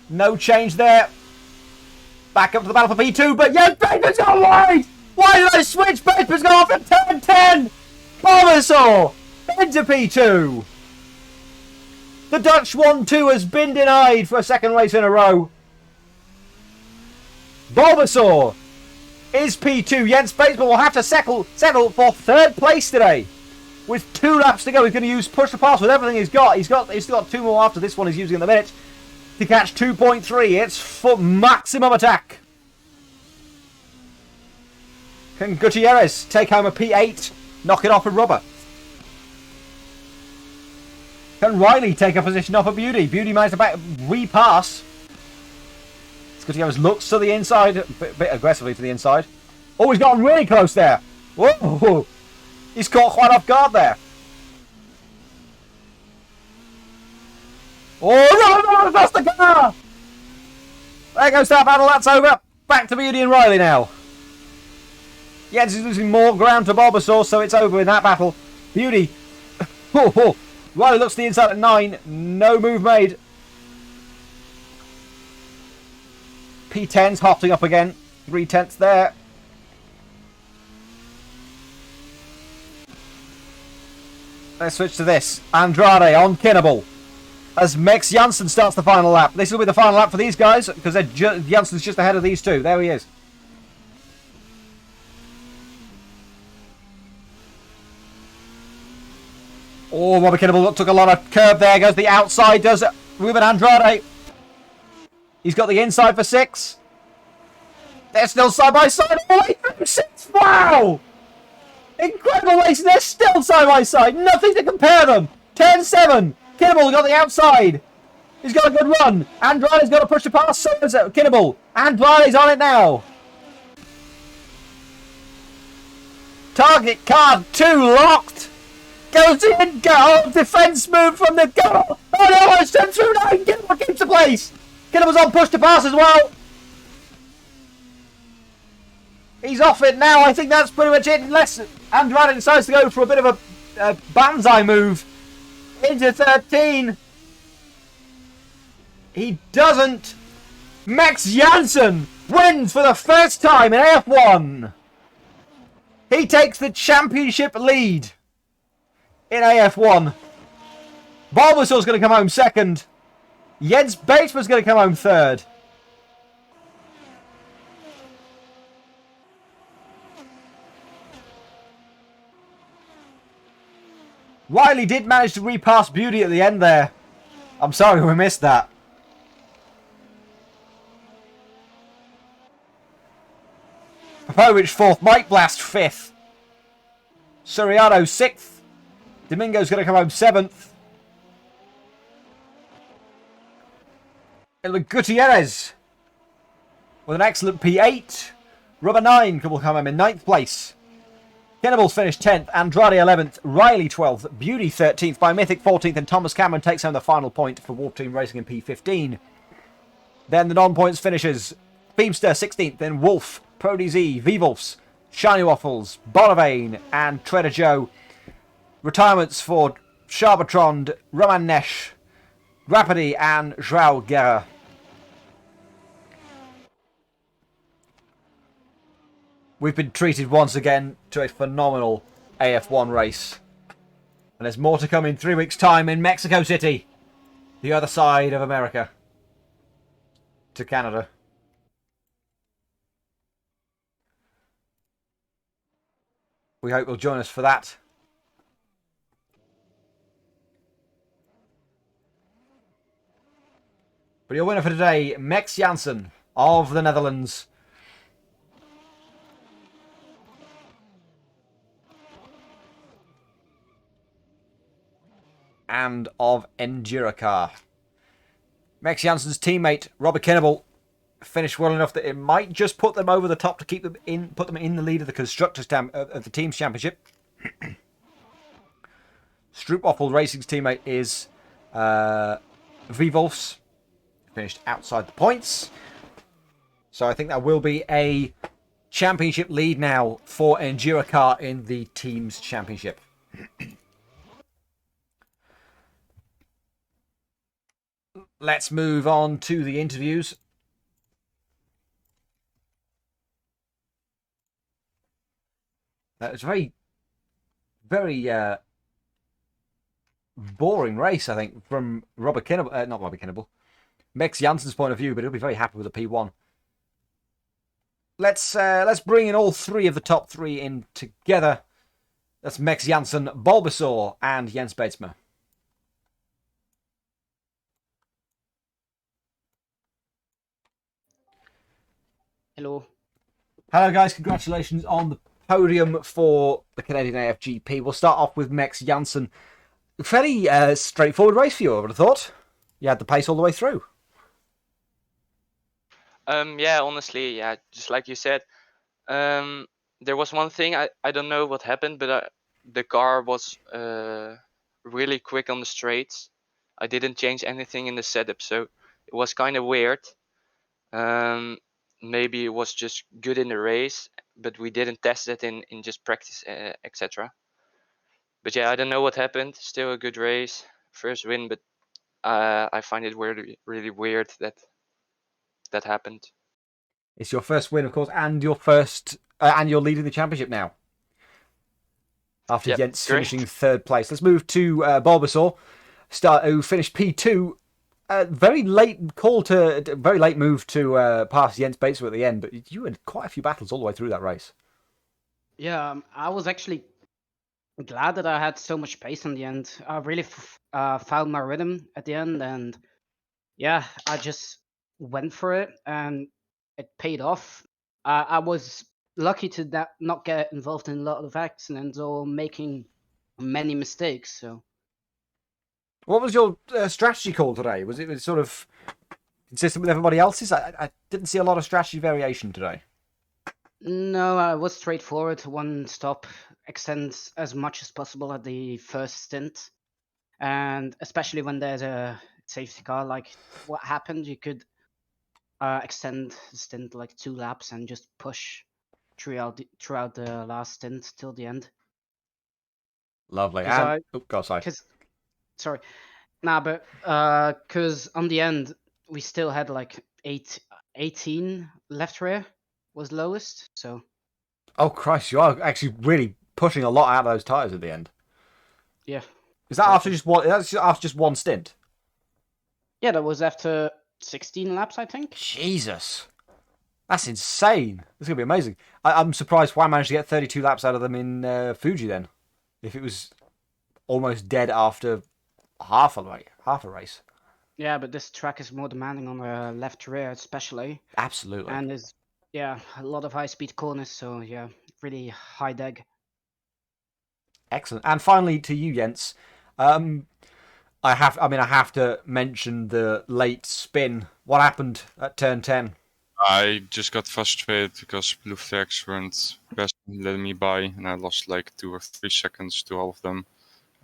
No change there. Back up to the battle for P2, but Jens Batesman's gone wide! Why did I switch? Batesman's gone off at turn 10! Bulbasaur into P2. The Dutch 1-2 has been denied for a second race in a row. Bulbasaur is P2. Jens Batesman will have to settle for third place today. With 2 laps to go, he's going to use push to pass with everything he's got. He's still got 2 more after this one he's using in the minute to catch 2.3. It's for maximum attack. Can Gutierrez take home a P8? Knock it off with rubber. Can Riley take a position off of Beauty? Beauty managed to repass. Gutierrez looks to the inside, a bit aggressively to the inside. Oh, he's gotten really close there. Whoa! He's caught quite off guard there. Oh, no, that's the car! There goes that battle, that's over. Back to Beauty and Riley now. Jens is losing more ground to Bulbasaur, so it's over in that battle. Beauty. Riley looks to the inside at 9. No move made. P10's hopping up again. 3/10 there. Let's switch to this. Andrade on Kinnable. As Max Janssen starts the final lap. This will be the final lap for these guys because Janssen's just ahead of these two. There he is. Oh, Robert Kinnable took a lot of curve there. Goes the outside. Does Ruben Andrade. He's got the inside for 6. They're still side by side all the way through 6. Wow! Incredible racing. They're still side by side. Nothing to compare them. 10-7. Kinnable got the outside. He's got a good run. Andrade's got to push the pass. So does Kinnable. Andrade's on it now. Target card 2 locked. Goes in. Go. Defense move from the goal. Oh no, it's 10 through 9. Kinnable keeps the place. Kinnable's on push to pass as well. He's off it now. I think that's pretty much it. Unless Andrade decides to go for a bit of a banzai move into 13. He doesn't. Max Janssen wins for the first time in AF1. He takes the championship lead in AF1. Bulbasaur's going to come home second. Jens Batesman's going to come home third. Riley did manage to repass Beauty at the end there. I'm sorry we missed that. Popovic 4th. Mike Blast 5th. Soriano 6th. Domingo's going to come home 7th. Gutierrez with an excellent P8. Rubber 9 will come home in 9th place. Kinnable's finished 10th, Andrade 11th, Riley 12th, Beauty 13th, by Mythic 14th, and Thomas Cameron takes home the final point for Wolf Team Racing in P15. Then the non-points finishes, Beamster 16th, then Wolf, ProDZ, V-Wolfs, Shiny Waffles, Bonavane, and Trader Joe. Retirements for Charbatron, Roman Nesh, Rapidi, and Joao Guerra. We've been treated once again to a phenomenal AF1 race. And there's more to come in 3 weeks' time in Mexico City. The other side of America. To Canada. We hope you'll join us for that. But your winner for today, Max Janssen of the Netherlands. And of Enduracar. Max Janssen's teammate, Robert Kinnable, finished well enough that it might just put them over the top to keep them in, put them in the lead of the constructors of the team's championship. Stroopwafel Racing's teammate is V-Wolfs, finished outside the points. So I think that will be a championship lead now for Enduracar in the team's championship. Let's move on to the interviews. It's very, very boring race, I think, from Robert Kinnable, not Robert Kinnable, Max Janssen's point of view, but he'll be very happy with the P1. Let's bring in all three of the top three in together. That's Max Janssen, Bulbasaur, and Jens Beidsma. Hello. Hello, guys. Congratulations on the podium for the Canadian AFGP. We'll start off with Max Janssen. Fairly straightforward race for you, I would have thought. You had the pace all the way through. Yeah, honestly, yeah, just like you said, there was one thing I don't know what happened, but the car was really quick on the straights. I didn't change anything in the setup, so it was kind of weird. Maybe it was just good in the race, but we didn't test it in just practice, etc. But yeah, I don't know what happened. Still a good race, first win, but I find it really weird that happened. It's your first win, of course, and your first, and you're leading the championship now. After Yep, Jens great. finishing third place. Let's move to Bulbasaur, who finished P2. Very late move to pass Jens Beidsma at the end, but you had quite a few battles all the way through that race. Yeah, I was actually glad that I had so much pace in the end. I really found my rhythm at the end, and yeah, I just went for it, and it paid off. I was lucky to not get involved in a lot of accidents or making many mistakes. So What was your strategy call today? Was it sort of consistent with everybody else's? I didn't see a lot of strategy variation today. no, I was straightforward. One stop, extend as much as possible at the first stint, and especially when there's a safety car, like what happened, you could extend the stint like 2 laps and just push throughout the last stint till the end. Lovely. 'Cause And sorry. Sorry, nah, but because on the end we still had like 18 left rear was lowest, so Oh Christ, you are actually really pushing a lot out of those tyres at the end. yeah. Is that after just one? That's after just one stint. Yeah, that was after 16 laps, I think. Jesus, that's insane. It's gonna be amazing. I'm surprised why I managed to get 32 laps out of them in Fuji then, if it was almost dead after half a race. Yeah, but this track is more demanding on the left rear, especially, Absolutely. and there's a lot of high-speed corners, so yeah, really high deg. Excellent. And finally, to you, Jens. I have to mention the late spin. What happened at turn 10? I just got frustrated because blue flags weren't letting me by, and I lost like 2 or 3 seconds to all of them.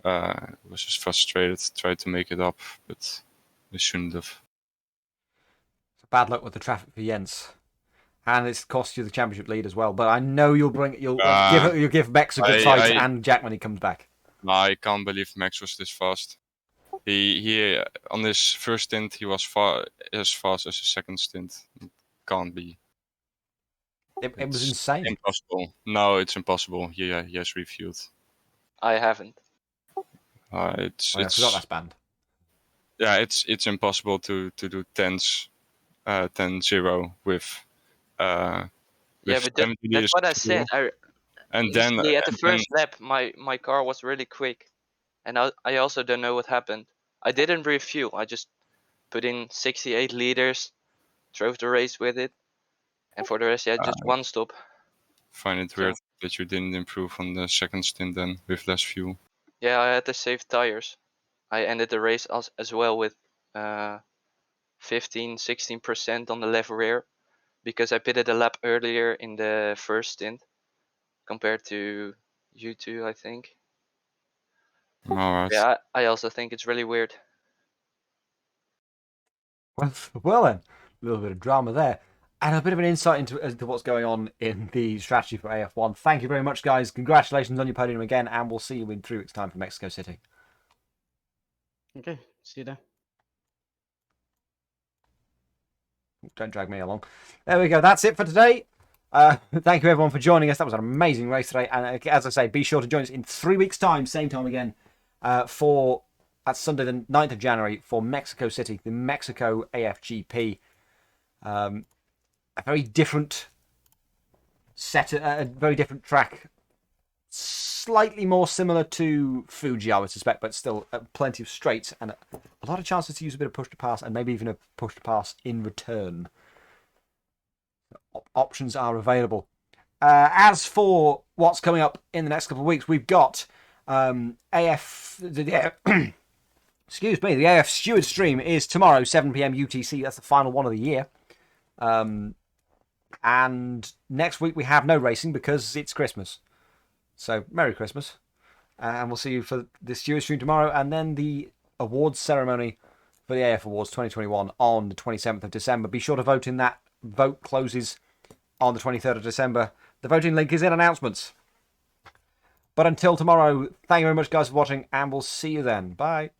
I was just frustrated, tried to make it up, but I shouldn't have. Bad luck with the traffic for Jens. And it's cost you the championship lead as well. But I know you'll give Max a good fight and Jack when he comes back. I can't believe Max was this fast. He on his first stint he was as fast as his second stint. It can't be. It was insane. Impossible. No, it's impossible. He has reviewed. I haven't. I forgot that's banned. Yeah, it's impossible to do 10-0 with. Yeah, but that's what I said. And then at the first lap, my car was really quick, and I also don't know what happened. I didn't refuel. I just put in 68 liters, drove the race with it, and for the rest, yeah, just one stop. Find it weird that you didn't improve on the second stint then with less fuel. Yeah, I had to save tires. I ended the race as well with 15-16% on the left rear, because I pitted a lap earlier in the first stint compared to you two, I think. All right. Yeah, I also think it's really weird. Well then, a little bit of drama there. And a bit of an insight into what's going on in the strategy for AF1. Thank you very much, guys. Congratulations on your podium again, and we'll see you in 3 weeks' time for Mexico City. Okay, see you there. Don't drag me along. There we go. That's it for today. Thank you everyone for joining us. That was an amazing race today. And as I say, be sure to join us in 3 weeks' time, same time again, for that's Sunday the 9th of January for Mexico City, the Mexico AFGP. A very different a very different track. Slightly more similar to Fuji, I would suspect, but still plenty of straights and a lot of chances to use a bit of push to pass and maybe even a push to pass in return. Options are available. As for what's coming up in the next couple of weeks, we've got excuse me, the AF Steward stream is tomorrow, 7 PM UTC. That's the final one of the year. And next week we have no racing because it's Christmas. So, Merry Christmas. And we'll see you for the Steward stream tomorrow. And then the awards ceremony for the AF Awards 2021 on the 27th of December. Be sure to vote in that. Vote closes on the 23rd of December. The voting link is in announcements. But until tomorrow, thank you very much, guys, for watching. And we'll see you then. Bye.